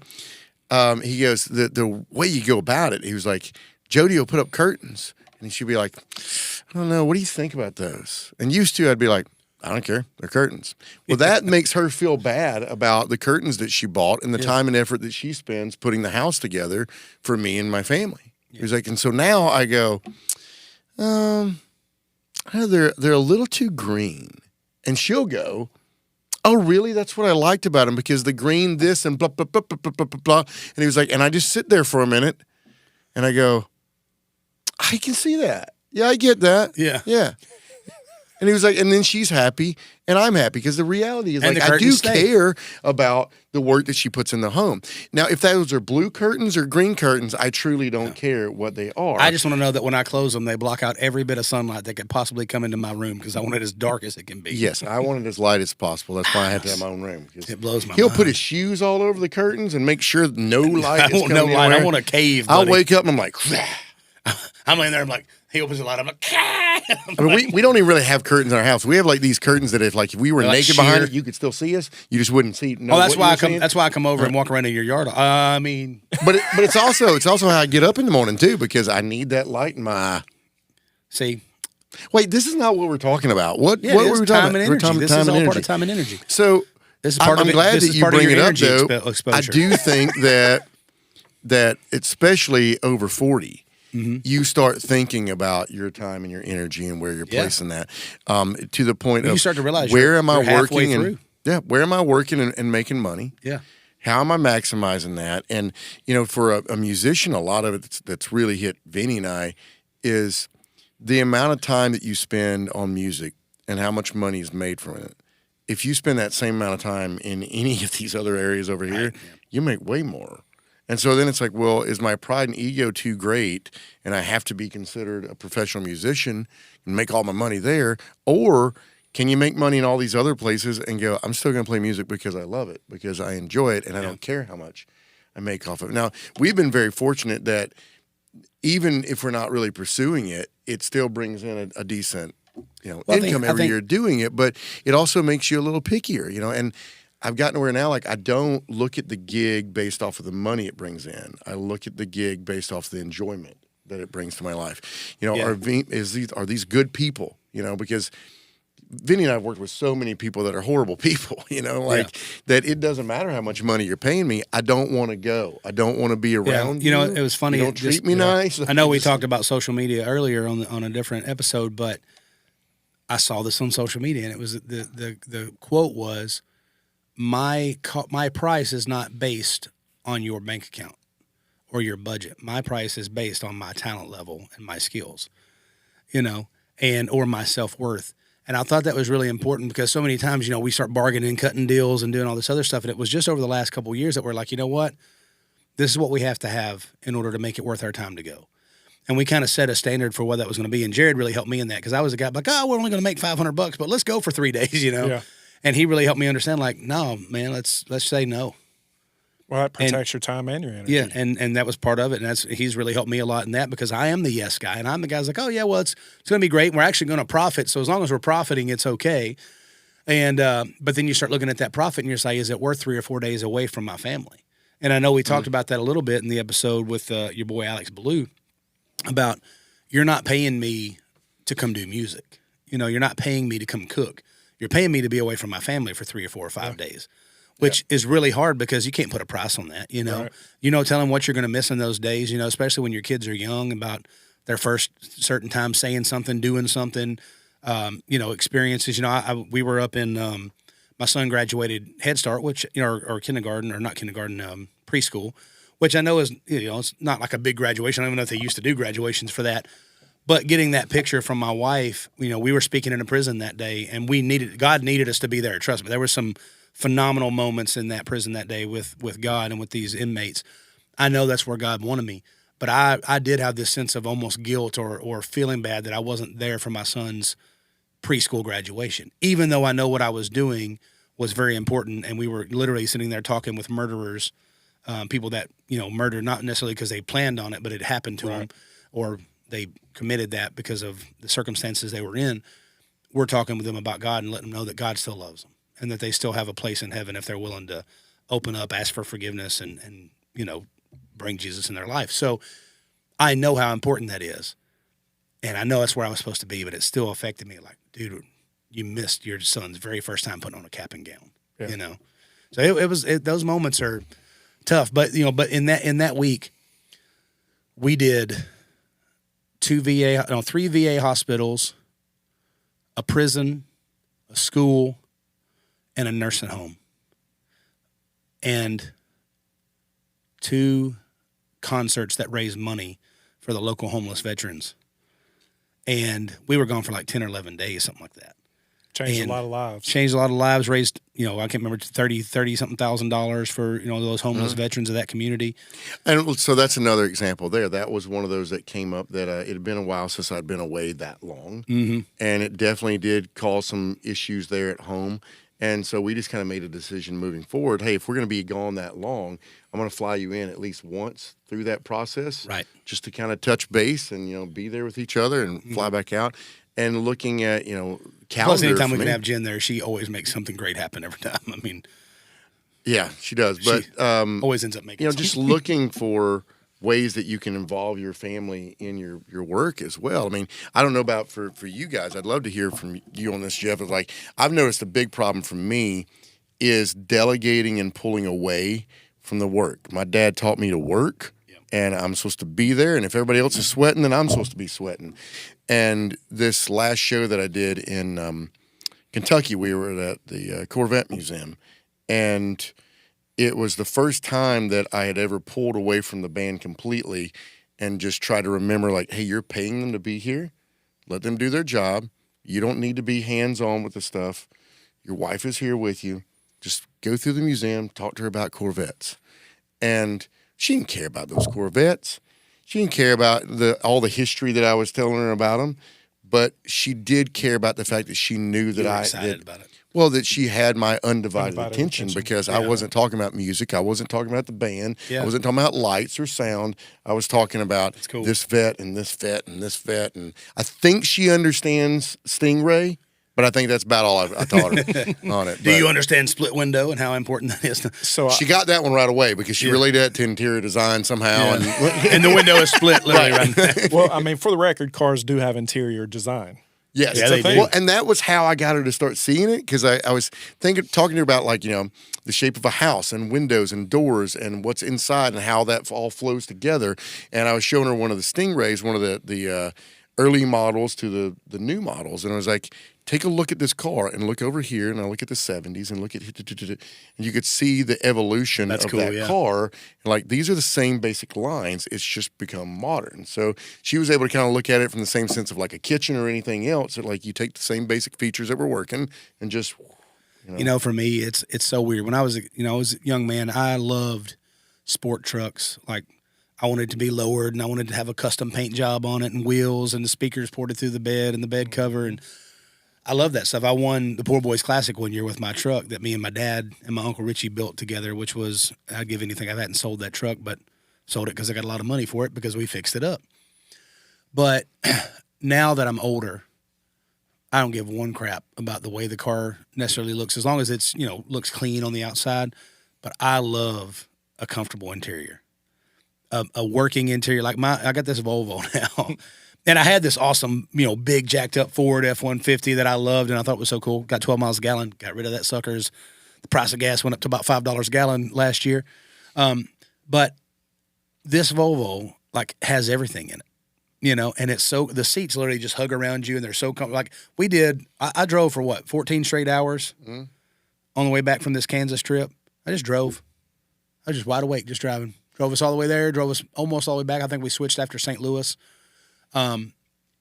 he goes, the way you go about it, he was like, Jody will put up curtains, and she'd be like, I don't know, what do you think about those? And used to, I'd be like, I don't care, they're curtains. Well, that makes her feel bad about the curtains that she bought and the time and effort that she spends putting the house together for me and my family. He was like, and so now I go, they're a little too green. And she'll go, oh, really? That's what I liked about them, because the green this and blah, blah, blah, blah, blah, blah, blah. And he was like, and I just sit there for a minute, and I go, I can see that. Yeah, I get that. Yeah. Yeah. And he was like, and then she's happy, and I'm happy, because the reality is, like, I do care about the work that she puts in the home. Now, if those are blue curtains or green curtains, I truly don't care what they are. I just want to know that when I close them, they block out every bit of sunlight that could possibly come into my room, because I want it as dark as it can be. Yes, I want it as light as possible. That's why I have to have my own room. It blows my mind. He'll put his shoes all over the curtains and make sure no light is coming no light. anywhere. I want a cave, buddy. I'll wake up and I'm like, I'm laying there, I'm like, he opens the light, I'm like, we don't even really have curtains in our house. We have like these curtains that if we were naked behind it, you could still see us. You just wouldn't see. That's why I come over and walk around in your yard. But it's also how I get up in the morning too, because I need that light in my eye. See. Wait, this is not what we're talking about. What were we talking about? This is all part of time and energy. So I'm glad that you bring it up, though. Exposure. I do think that especially over 40. Mm-hmm. You start thinking about your time and your energy and where you're placing that, to the point of you start to realize where am I working where am I working and making money? Yeah. How am I maximizing that? And for a musician, a lot of it that's really hit Vinny and I is the amount of time that you spend on music and how much money is made from it. If you spend that same amount of time in any of these other areas over here, you make way more. And so then it's like, well, is my pride and ego too great and I have to be considered a professional musician and make all my money there? Or can you make money in all these other places and go, I'm still going to play music because I love it, because I enjoy it, and I don't care how much I make off of it. Now, we've been very fortunate that even if we're not really pursuing it, it still brings in a decent income every year doing it, but it also makes you a little pickier, and I've gotten to where now, like, I don't look at the gig based off of the money it brings in. I look at the gig based off the enjoyment that it brings to my life. Are these good people? Because Vinny and I have worked with so many people that are horrible people. That it doesn't matter how much money you're paying me. I don't want to go. I don't want to be around. You know, it was funny. You don't treat me nice. I know we talked about social media earlier on a different episode, but I saw this on social media, and it was the quote was, My price is not based on your bank account or your budget. My price is based on my talent level and my skills, and or my self-worth. And I thought that was really important because so many times, we start bargaining, cutting deals and doing all this other stuff. And it was just over the last couple of years that we're like, you know what? This is what we have to have in order to make it worth our time to go. And we kind of set a standard for what that was going to be. And Jared really helped me in that because I was a guy like, we're only going to make $500, but let's go for 3 days, Yeah. And he really helped me understand, like, no, man, let's say no. Well, that protects your time and your energy. Yeah, and that was part of it. And he's really helped me a lot in that because I am the yes guy. And I'm the guy who's like, oh, yeah, well, it's going to be great. And we're actually going to profit. So as long as we're profiting, it's okay. And but then you start looking at that profit and you're like, is it worth 3 or 4 days away from my family? And I know we talked about that a little bit in the episode with your boy Alex Blue about you're not paying me to come do music. You're not paying me to come cook. You're paying me to be away from my family for 3 or 4 or 5 days. Which is really hard because you can't put a price on that, Right. Tell them what you're going to miss in those days, especially when your kids are young about their first certain time saying something, doing something, experiences. We were up in, my son graduated Head Start, which, or kindergarten, or not kindergarten, preschool, which I know is, it's not like a big graduation. I don't even know if they used to do graduations for that. But getting that picture from my wife, we were speaking in a prison that day and God needed us to be there. Trust me, there were some phenomenal moments in that prison that day with God and with these inmates. I know that's where God wanted me, but I did have this sense of almost guilt or feeling bad that I wasn't there for my son's preschool graduation, even though I know what I was doing was very important. And we were literally sitting there talking with murderers, people that, murdered, not necessarily because they planned on it, but it happened to them or they committed that because of the circumstances they were in. We're talking with them about God and letting them know that God still loves them. And that they still have a place in heaven if they're willing to open up, ask for forgiveness, and bring Jesus in their life. So I know how important that is. And I know that's where I was supposed to be, but it still affected me. Like, dude, you missed your son's very first time putting on a cap and gown, So those moments are tough. But, but in that week, we did 3 VA hospitals, a prison, a school, and a nursing home, and 2 concerts that raised money for the local homeless veterans. And we were gone for like 10 or 11 days, something like that. Changed a lot of lives. Changed a lot of lives, raised, I can't remember, $30-something thousand for, those homeless veterans of that community. And so that's another example there. That was one of those that came up that it had been a while since I'd been away that long. Mm-hmm. And it definitely did cause some issues there at home. And so we just kind of made a decision moving forward. Hey, if we're going to be gone that long, I'm going to fly you in at least once through that process. Right. Just to kind of touch base and, be there with each other and fly back out. And looking at, calendar. Plus, anytime we can have Jen there, she always makes something great happen every time. I mean. Yeah, she does. But she always ends up making just looking for ways that you can involve your family in your work as well. I mean, I don't know about for you guys. I'd love to hear from you on this, Jeff. It's like, I've noticed a big problem for me is delegating and pulling away from the work. My dad taught me to work, and I'm supposed to be there. And if everybody else is sweating, then I'm supposed to be sweating. And this last show that I did in Kentucky, we were at the Corvette Museum, and it was the first time that I had ever pulled away from the band completely and just tried to remember, like, hey, you're paying them to be here. Let them do their job. You don't need to be hands-on with the stuff. Your wife is here with you. Just go through the museum, talk to her about Corvettes. And she didn't care about those Corvettes. She didn't care about all the history that I was telling her about them. But she did care about the fact that she knew that excited about it. Well, that she had my undivided attention because I wasn't talking about music. I wasn't talking about the band. I wasn't talking about lights or sound. I was talking about this vet and this vet and this vet. And I think she understands Stingray, but I think that's about all I taught her on it. Do you understand split window and how important that is? So she got that one right away because she related that to interior design somehow. Yeah. And the window is split literally right. Well, I mean, for the record, cars do have interior design. Yes, they do. Well, and that was how I got her to start seeing it because I was talking to her about the shape of a house and windows and doors and what's inside and how that all flows together. And I was showing her one of the Stingrays, one of the early models to the new models. And I was like, take a look at this car and look over here, and I look at the 70s and look at, and you could see the evolution of that car. And like, these are the same basic lines. It's just become modern. So she was able to kind of look at it from the same sense of like a kitchen or anything else. That like you take the same basic features that were working and just, for me, it's so weird. When I was, I was a young man, I loved sport trucks. Like, I wanted it to be lowered, and I wanted to have a custom paint job on it and wheels, and the speakers ported through the bed and the bed cover, and I love that stuff. I won the Poor Boys Classic one year with my truck that me and my dad and my Uncle Richie built together, which was, I'd give anything. I hadn't sold that truck, but sold it because I got a lot of money for it because we fixed it up. But now that I'm older, I don't give one crap about the way the car necessarily looks, as long as it's, looks clean on the outside. But I love a comfortable interior, a working interior. Like I got this Volvo now. And I had this awesome, big jacked up Ford F-150 that I loved and I thought was so cool. Got 12 miles a gallon, got rid of that suckers. The price of gas went up to about $5 a gallon last year. But this Volvo, like, has everything in it, and it's the seats literally just hug around you and they're so comfortable. Like, I drove for 14 straight hours on the way back from this Kansas trip. I just drove. I was just wide awake, just driving. Drove us all the way there, drove us almost all the way back. I think we switched after St. Louis. And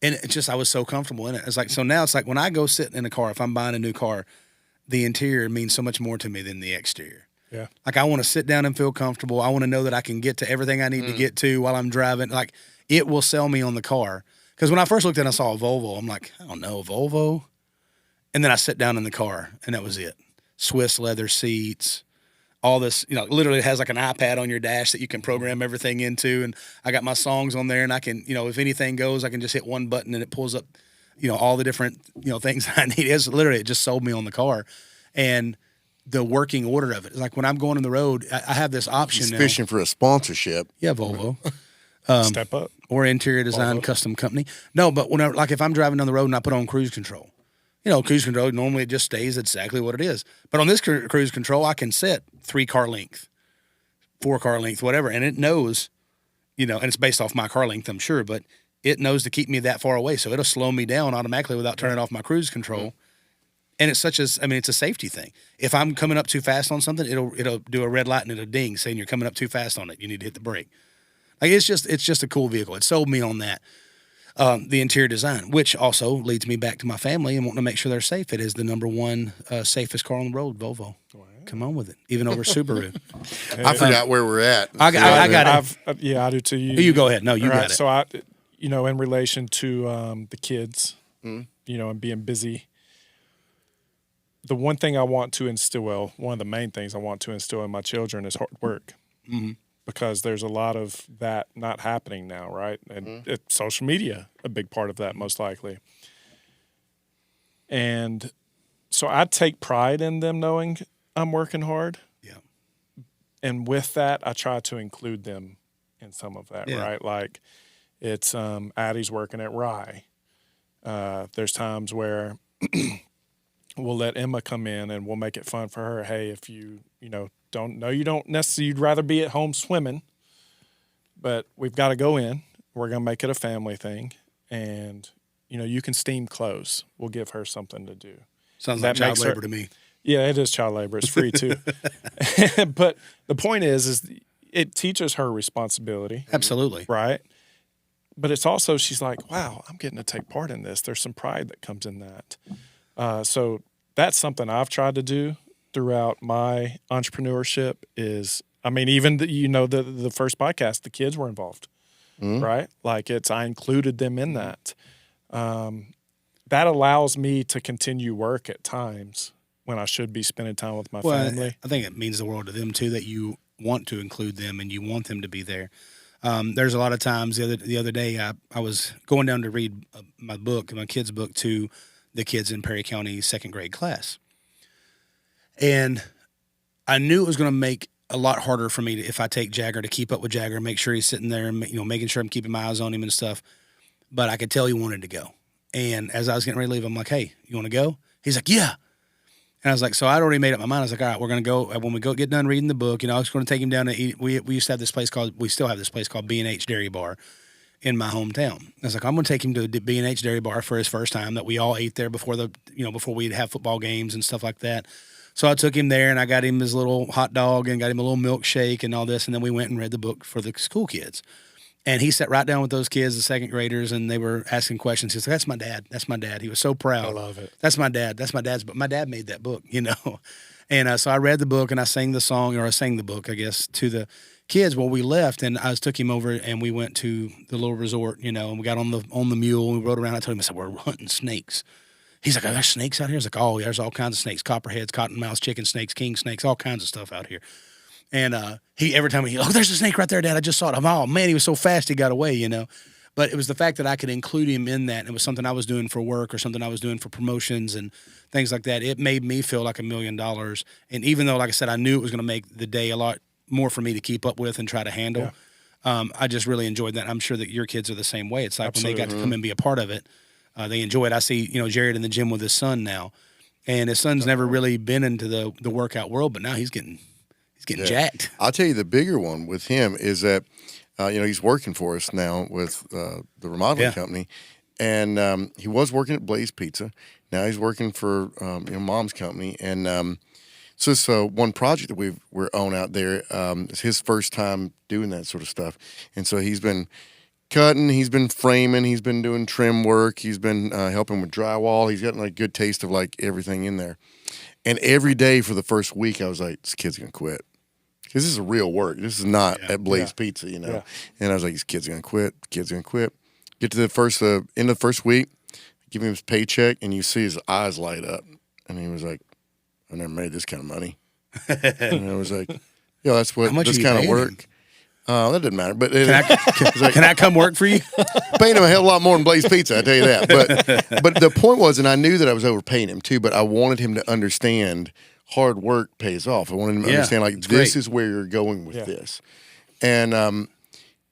it's just, I was so comfortable in it. It's like, so now it's like when I go sit in a car, if I'm buying a new car, the interior means so much more to me than the exterior. Yeah. Like, I want to sit down and feel comfortable. I want to know that I can get to everything I need to get to while I'm driving. Like, it will sell me on the car. Because when I first looked at it, I saw a Volvo. I'm like, I don't know, a Volvo? And then I sit down in the car, and that was it. Swiss leather seats. All this, literally it has like an iPad on your dash that you can program everything into. And I got my songs on there, and I can, if anything goes, I can just hit one button and it pulls up, all the different, things I need. It's literally, it just sold me on the car. And the working order of it, like when I'm going on the road, I have this option. He's fishing for a sponsorship. Yeah, Volvo. Step up. Or interior design custom company. No, but if I'm driving down the road and I put on cruise control, cruise control, normally it just stays exactly what it is. But on this cruise control, I can set 3-car length, 4-car length, whatever. And it knows, and it's based off my car length, I'm sure, but it knows to keep me that far away. So it'll slow me down automatically without turning off my cruise control. And it's it's a safety thing. If I'm coming up too fast on something, it'll do a red light and it'll ding saying you're coming up too fast on it. You need to hit the brake. Like, it's just a cool vehicle. It sold me on that. The interior design, which also leads me back to my family and wanting to make sure they're safe. It is the number one safest car on the road, Volvo. Wow. Come on with it, even over Subaru. I forgot where we're at. I got it. Yeah, I do too. You go ahead. No, you got it. So in relation to the kids, and being busy, the one thing I want to instill, one of the main things I want to instill in my children is hard work. Mm-hmm. Because there's a lot of that not happening now, right? And social media, a big part of that, most likely. And so I take pride in them knowing I'm working hard. Yeah. And with that, I try to include them in some of that, right? Like, it's Addie's working at Rye. There's times where we'll let Emma come in and we'll make it fun for her. Hey, if you don't necessarily, you'd rather be at home swimming, but we've got to go in. We're going to make it a family thing. And, you can steam clothes. We'll give her something to do. Sounds like child labor to me. Yeah, it is child labor. It's free too. But the point is it teaches her responsibility. Absolutely. Right. But it's also, she's like, wow, I'm getting to take part in this. There's some pride that comes in that. So that's something I've tried to do throughout my entrepreneurship is, even the first podcast, the kids were involved, right? Like, I included them in that. That allows me to continue work at times when I should be spending time with my family. I think it means the world to them too, that you want to include them and you want them to be there. There's a lot of times the other day I was going down to read my kid's book to the kids in Perry County 2nd grade class. And I knew it was going to make a lot harder for me if I take Jagger to keep up with Jagger, make sure he's sitting there and, making sure I'm keeping my eyes on him and stuff. But I could tell he wanted to go. And as I was getting ready to leave, I'm like, hey, you want to go? He's like, yeah. And I was like, so I'd already made up my mind. I was like, all right, we're going to go. When we get done reading the book, I was going to take him down to eat. We used to have this place we still have this place called B&H Dairy Bar. in my hometown. I was like, I'm going to take him to the B&H Dairy Bar for his first time that we all ate there before we'd have football games and stuff like that. So I took him there and I got him his little hot dog and got him a little milkshake and all this. And then we went and read the book for the school kids. And he sat right down with those kids, the second graders, and they were asking questions. He's like, that's my dad. That's my dad. He was so proud. I love it. That's my dad. That's my dad's book. My dad made that book, And so I read the book and I sang the book, I guess, to the kids. Well, we left and I took him over and we went to the little resort, and we got on the mule and we rode around. I told him, I said, we're hunting snakes. He's like, are there snakes out here? I was like, oh, there's all kinds of snakes, copperheads, cottonmouths, chicken snakes, king snakes, all kinds of stuff out here. And every time there's a snake right there, Dad. I just saw it. Oh, man, he was so fast he got away, But it was the fact that I could include him in that. And it was something I was doing for work or something I was doing for promotions and things like that. It made me feel like $1 million. And even though, like I said, I knew it was going to make the day a lot more for me to keep up with and try to handle, I just really enjoyed that. I'm sure that your kids are the same way. It's like Absolutely. When they got to come and be a part of it, they enjoy it. I see, Jared in the gym with his son now. And his son's never really been into the workout world, but now he's getting jacked. I'll tell you the bigger one with him is that, he's working for us now with the remodeling company. And he was working at Blaze Pizza. Now he's working for Mom's company. And so one project that we're on out there is his first time doing that sort of stuff. And so he's been cutting, he's been framing, he's been doing trim work, he's been helping with drywall. He's gotten a good taste of everything in there. And every day for the first week, I was like, this kid's going to quit. Because this is real work. This is not at Blaze Pizza, Yeah. And I was like, this kid's going to quit. Kid's going to quit. Get to the end of the first week, give him his paycheck, and you see his eyes light up. And he was like, I never made this kind of money. And I was like, that's this kind of work. That didn't matter. But can I come work for you? Paying him a hell of a lot more than Blaze Pizza, I tell you that. But the point was, and I knew that I was overpaying him too, but I wanted him to understand hard work pays off. I wanted him to understand this is where you're going with this. And and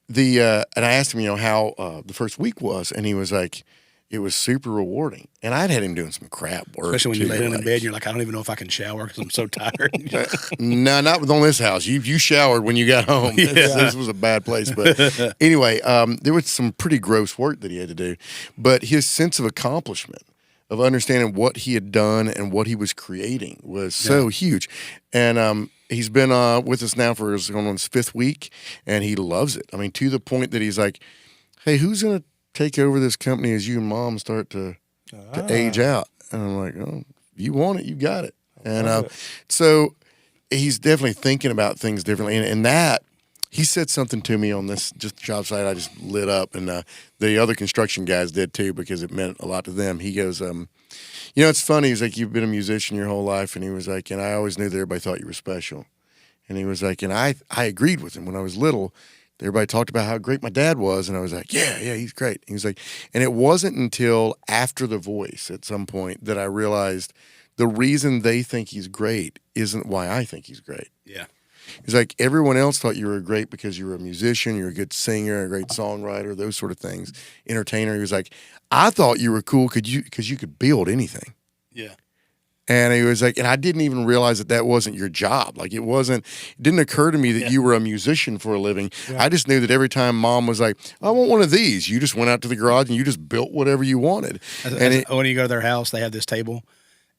I asked him, how the first week was, and he was like, it was super rewarding. And I'd had him doing some crap work. Especially when you lay down in bed and you're like, I don't even know if I can shower because I'm so tired. No, not on this house. You showered when you got home. This was a bad place. But anyway, there was some pretty gross work that he had to do. But his sense of accomplishment, of understanding what he had done and what he was creating was so huge. And he's been with us now for going on his 5th week, and he loves it. I mean, to the point that he's like, hey, who's going to take over this company as you and Mom start to age out? And I'm like, oh, you want it, you got it. And so he's definitely thinking about things differently. And that, he said something to me on this just job site. I just lit up, and the other construction guys did too because it meant a lot to them. He goes, it's funny. He's like, you've been a musician your whole life, and he was like, and I always knew that everybody thought you were special. And he was like, and I agreed with him when I was little. Everybody talked about how great my dad was, and I was like, yeah, he's great. He was like, and it wasn't until after The Voice at some point that I realized the reason they think he's great isn't why I think he's great. Yeah. He's like, everyone else thought you were great because you were a musician, you're a good singer, a great songwriter, those sort of things, entertainer. He was like, I thought you were cool because you could build anything. Yeah. And he was like, and I didn't even realize that wasn't your job. Like, it didn't occur to me that you were a musician for a living. Yeah. I just knew that every time Mom was like, I want one of these, you just went out to the garage and you just built whatever you wanted. When you go to their house, they have this table.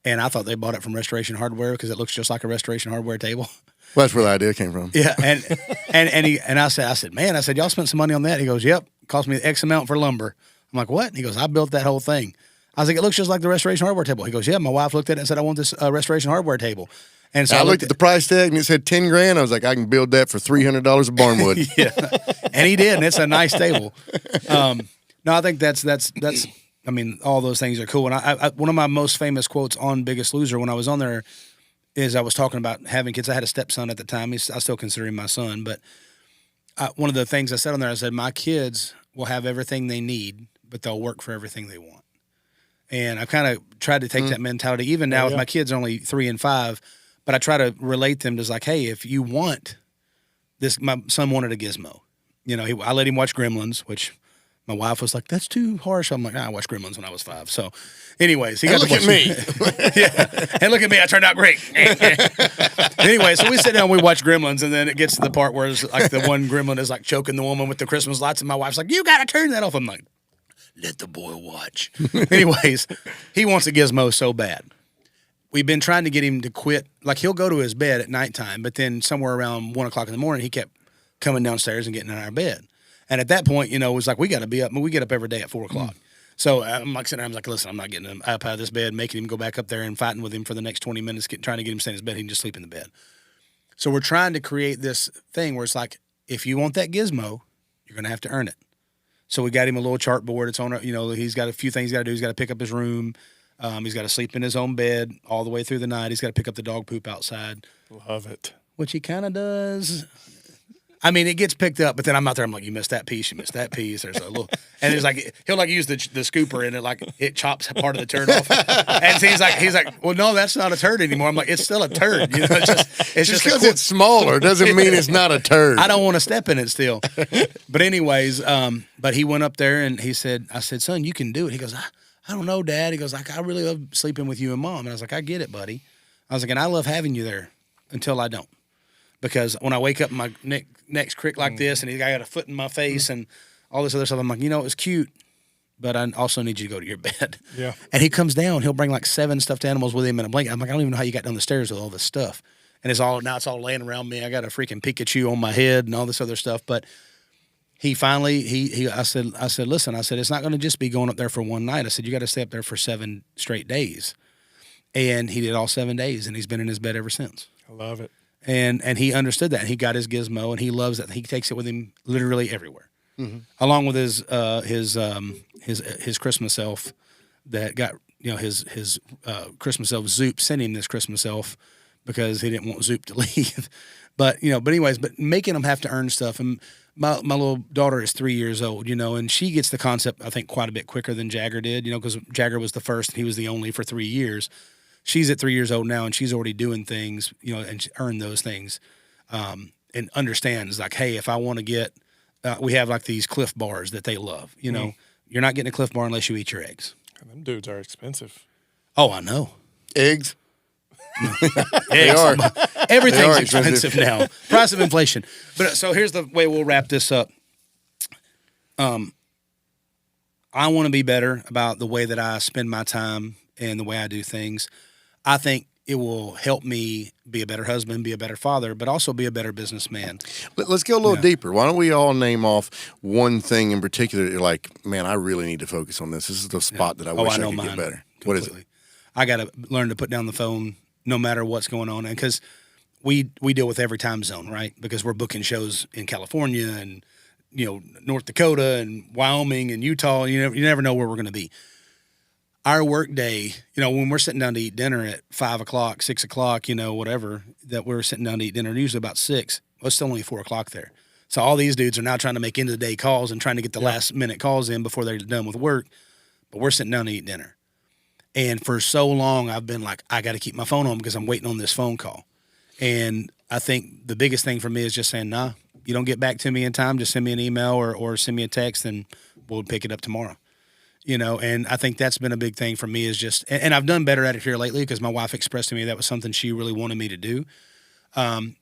And I thought they bought it from Restoration Hardware because it looks just like a Restoration Hardware table. Well, that's where the idea came from. Yeah, and I said, man, y'all spent some money on that. He goes, yep, cost me X amount for lumber. I'm like, what? And he goes, I built that whole thing. I was like, it looks just like the Restoration Hardware table. He goes, yeah, my wife looked at it and said, I want this Restoration Hardware table. And so I looked at the price tag and it said $10,000. I was like, I can build that for $300 of barnwood. Yeah, and he did, and it's a nice table. No, I think that's. I mean, all those things are cool. And I one of my most famous quotes on Biggest Loser when I was on there is I was talking about having kids. I had a stepson at the time. I still consider him my son. But one of the things I said on there, I said, my kids will have everything they need, but they'll work for everything they want. And I kind of tried to take that mentality, even now with my kids only 3 and 5, but I try to relate them to like, hey, if you want this, my son wanted a gizmo. I let him watch Gremlins, which My wife was like, "That's too harsh." I'm like, "I watched Gremlins when I was 5." So, anyways, he got look to at watch me. yeah, and look at me, I turned out great. Anyway, so we sit down, we watch Gremlins, and then it gets to the part where it's like the one Gremlin is like choking the woman with the Christmas lights, and my wife's like, "You got to turn that off." I'm like, "Let the boy watch." Anyways, he wants a gizmo so bad. We've been trying to get him to quit. Like, he'll go to his bed at nighttime, but then somewhere around 1 o'clock in the morning, he kept coming downstairs and getting in our bed. And at that point, it was like, we got to be up. We get up every day at 4 o'clock. So I'm like sitting there, I'm like, listen, I'm not getting him up out of this bed, making him go back up there and fighting with him for the next 20 minutes, trying to get him to stay in his bed. He can just sleep in the bed. So we're trying to create this thing where it's like, if you want that gizmo, you're going to have to earn it. So we got him a little chart board. It's on, he's got a few things he's got to do. He's got to pick up his room. He's got to sleep in his own bed all the way through the night. He's got to pick up the dog poop outside. Love it. Which he kind of does. I mean, it gets picked up, but then I'm out there. I'm like, you missed that piece. You missed that piece. There's a little, and it's like he'll like use the scooper, and it chops part of the turd off. And so he's like, well, no, that's not a turd anymore. I'm like, it's still a turd. It's just because it's smaller doesn't mean it's not a turd. I don't want to step in it still. But anyways, but he went up there and I said, son, you can do it. He goes, I don't know, Dad. He goes, like, I really love sleeping with you and Mom. And I was like, I get it, buddy. I was like, and I love having you there until I don't. Because when I wake up and my neck's crick like this, and I got a foot in my face and all this other stuff, I'm like, it's cute, but I also need you to go to your bed. Yeah. And he comes down, he'll bring like 7 stuffed animals with him in a blanket. I'm like, I don't even know how you got down the stairs with all this stuff. And it's all laying around me. I got a freaking Pikachu on my head and all this other stuff. But he finally, I said, listen, it's not going to just be going up there for one night. I said, you got to stay up there for 7 straight days. And he did all 7 days, and he's been in his bed ever since. I love it. And he understood that. And he got his gizmo, and he loves that. He takes it with him literally everywhere, along with his Christmas elf that got his Christmas elf Zoop sent him this Christmas elf because he didn't want Zoop to leave. But making him have to earn stuff. And my little daughter is 3 years old, and she gets the concept I think quite a bit quicker than Jagger did, because Jagger was the first and he was the only for 3 years. She's at 3 years old now, and she's already doing things, and she earned those things, and understands like, hey, if I want to get, we have like these Cliff bars that they love. You're not getting a Cliff bar unless you eat your eggs. And them dudes are expensive. Oh, I know. Eggs. They are. Everything's expensive now. Price of inflation. But so here's the way we'll wrap this up. I want to be better about the way that I spend my time and the way I do things. I think it will help me be a better husband, be a better father, but also be a better businessman. Let's go a little deeper. Why don't we all name off one thing in particular that you're like, man, I really need to focus on this. This is the spot that I wish I could get better. Completely. What is it? I got to learn to put down the phone no matter what's going on. And because we deal with every time zone, right? Because we're booking shows in California and, North Dakota and Wyoming and Utah. You never know where we're going to be. Our work day, when we're sitting down to eat dinner at 5 o'clock, 6 o'clock, whatever, that we're sitting down to eat dinner, usually about 6, well, it's still only 4 o'clock there. So all these dudes are now trying to make end of the day calls and trying to get the last minute calls in before they're done with work. But we're sitting down to eat dinner. And for so long, I've been like, I got to keep my phone on because I'm waiting on this phone call. And I think the biggest thing for me is just saying, nah, you don't get back to me in time, just send me an email or send me a text and we'll pick it up tomorrow. And I think that's been a big thing for me is just, and I've done better at it here lately because my wife expressed to me that was something she really wanted me to do.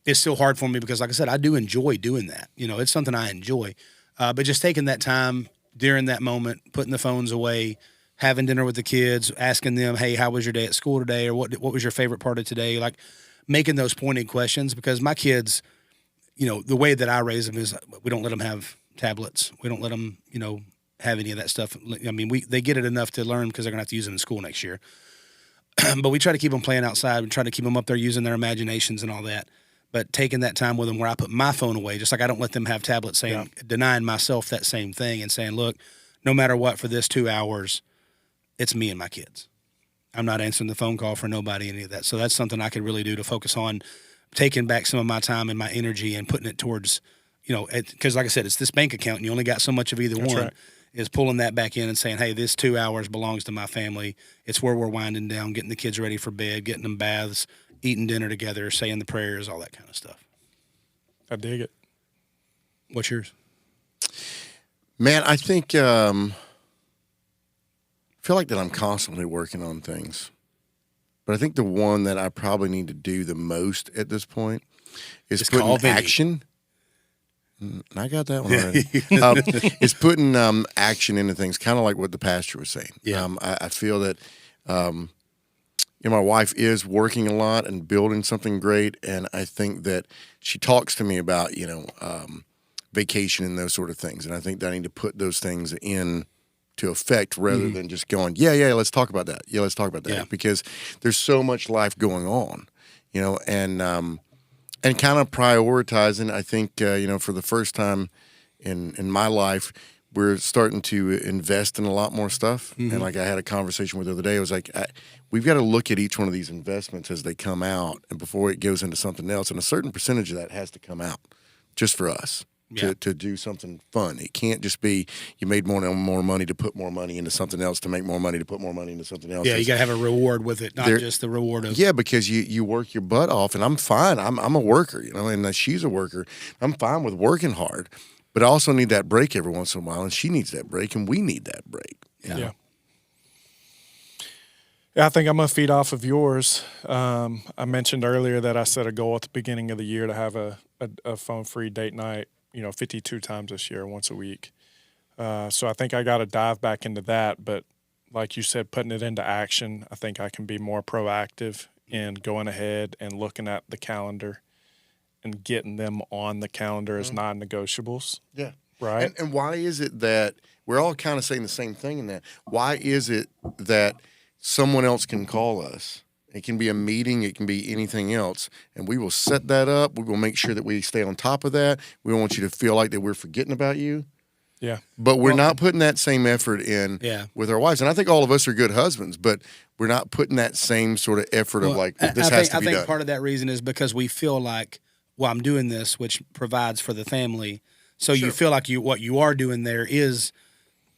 It's still hard for me because, like I said, I do enjoy doing that. It's something I enjoy. But just taking that time during that moment, putting the phones away, having dinner with the kids, asking them, hey, how was your day at school today? Or what was your favorite part of today? Like making those pointed questions because my kids, the way that I raise them is we don't let them have tablets. We don't let them, have any of that stuff. I mean, they get it enough to learn because they're going to have to use it in school next year. But we try to keep them playing outside and try to keep them up there using their imaginations and all that. But taking that time with them where I put my phone away, just like I don't let them have tablets, denying myself that same thing and saying, look, no matter what, for this 2 hours, it's me and my kids. I'm not answering the phone call for nobody, any of that. So that's something I could really do to focus on taking back some of my time and my energy and putting it towards, because like I said, it's this bank account and you only got so much of either one. Right. Is pulling that back in and saying, hey, this 2 hours belongs to my family. It's where we're winding down, getting the kids ready for bed, getting them baths, eating dinner together, saying the prayers, all that kind of stuff. I dig it. What's yours? Man, I think feel like that I'm constantly working on things. But I think the one that I probably need to do the most at this point is putting action. I got that one already. It's putting action into things, kind of like what the pastor was saying. Yeah. I feel that my wife is working a lot and building something great, and I think that she talks to me about vacation and those sort of things, and I think that I need to put those things in to effect rather than just going, yeah, let's talk about that. Yeah, let's talk about that because there's so much life going on, and kind of prioritizing. I think for the first time in my life, we're starting to invest in a lot more stuff. And like I had a conversation with the other day, I was like, we've got to look at each one of these investments as they come out and before it goes into something else. And a certain percentage of that has to come out just for us. To do something fun. It can't just be you made more money to put more money into something else to make more money to put more money into something else. Yeah, you got to have a reward with it, not just the reward of. Yeah, because you work your butt off, and I'm fine. I'm a worker, and she's a worker. I'm fine with working hard, but I also need that break every once in a while, and she needs that break, and we need that break. Yeah, I think I'm going to feed off of yours. I mentioned earlier that I set a goal at the beginning of the year to have a phone-free date night. 52 times this year, once a week. So I think I got to dive back into that. But like you said, putting it into action, I think I can be more proactive in going ahead and looking at the calendar and getting them on the calendar as non-negotiables. Yeah. Right. And why is it that we're all kind of saying the same thing in that? Why is it that someone else can call us? It can be a meeting. It can be anything else. And we will set that up. We will make sure that we stay on top of that. We don't want you to feel like that we're forgetting about you. Yeah. But we're not putting that same effort in with our wives. And I think all of us are good husbands, but we're not putting that same sort of effort of this has to be done. I think part of that reason is because we feel like, well, I'm doing this, which provides for the family. So you feel like what you are doing there is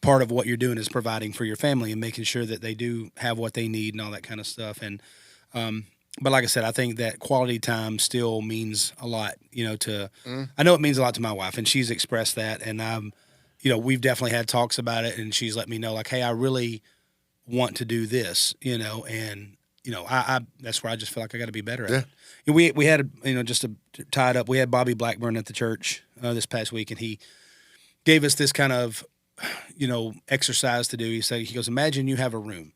part of what you're doing is providing for your family and making sure that they do have what they need and all that kind of stuff. And but like I said, I think that quality time still means a lot, I know it means a lot to my wife, and she's expressed that. And we've definitely had talks about it, and she's let me know like, hey, I really want to do this, and I that's where I just feel like I got to be better at it. And we had, just to tie it up, we had Bobby Blackburn at the church this past week, and he gave us this kind of, exercise to do. He goes, imagine you have a room.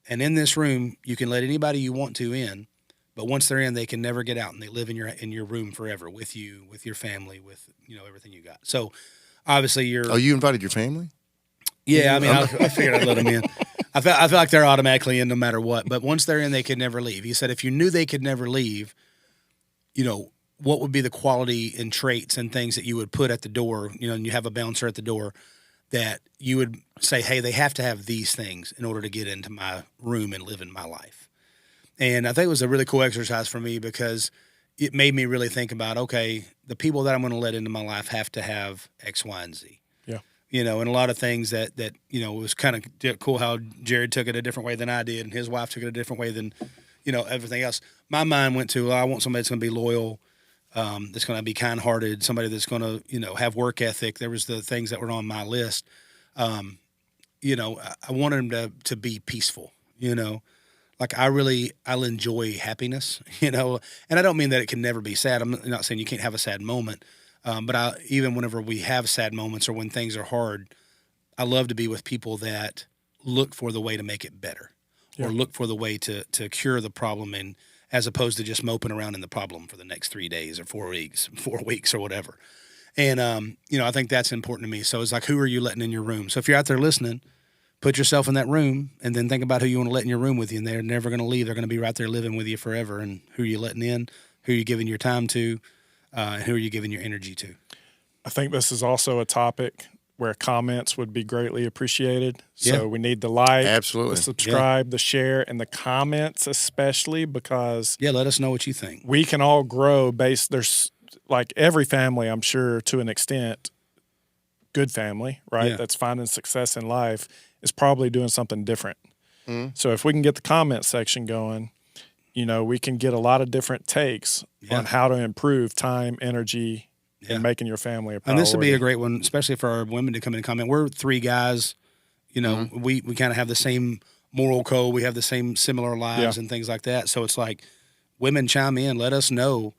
And in this room, you can let anybody you want to in, but once they're in, they can never get out, and they live in your room forever with you, with your family, with everything you got. So, obviously, you're. Oh, you invited your family? Yeah, I mean, I figured I'd let them in. I feel like they're automatically in no matter what. But once they're in, they could never leave. He said, if you knew they could never leave, what would be the quality and traits and things that you would put at the door? And you have a bouncer at the door. That you would say, hey, they have to have these things in order to get into my room and live in my life. And I think it was a really cool exercise for me because it made me really think about, okay, the people that I'm going to let into my life have to have X, Y, and Z. Yeah. And a lot of things that it was kind of cool how Jared took it a different way than I did, and his wife took it a different way than, everything else. My mind went to, I want somebody that's going to be loyal, that's going to be kind-hearted, somebody that's going to, have work ethic. There was the things that were on my list. I wanted them to be peaceful, like I'll enjoy happiness, and I don't mean that it can never be sad. I'm not saying you can't have a sad moment. But even whenever we have sad moments or when things are hard, I love to be with people that look for the way to make it better or look for the way to cure the problem, and as opposed to just moping around in the problem for the next 3 days or 4 weeks or whatever. And, I think that's important to me. So it's like, who are you letting in your room? So if you're out there listening, put yourself in that room and then think about who you want to let in your room with you. And they're never going to leave. They're going to be right there living with you forever. And who are you letting in? Who are you giving your time to? Who are you giving your energy to? I think this is also a topic where comments would be greatly appreciated. So we need the like, absolutely, the subscribe, the share, and the comments especially because let us know what you think. We can all grow there's like every family, I'm sure to an extent, good family, right? Yeah. That's finding success in life is probably doing something different. Mm-hmm. So if we can get the comment section going, we can get a lot of different takes on how to improve time, energy, and making your family a priority. And this would be a great one, especially for our women to come in and comment. We're 3 guys. You know, we kind of have the same moral code. We have the same similar lives and things like that. So it's like women chime in, let us know,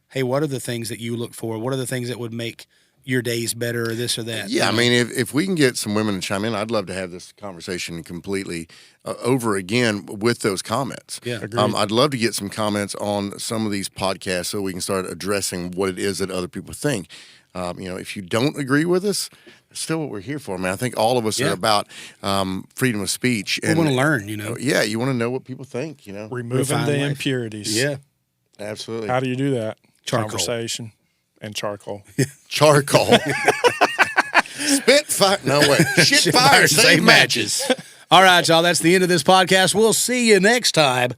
hey, what are the things that you look for? What are the things that would make your days better or this or that? Yeah, I mean, if we can get some women to chime in, I'd love to have this conversation completely over again with those comments. Yeah, I'd love to get some comments on some of these podcasts so we can start addressing what it is that other people think. If you don't agree with us, that's still what we're here for, man. I think all of us are about freedom of speech. We want to learn, Yeah, you want to know what people think, Removing the impurities. Yeah. Absolutely. How do you do that? Charcoal. Conversation and charcoal. Charcoal. Spit fire. No, wait. Shit fire. Save matches. All right, y'all. That's the end of this podcast. We'll see you next time.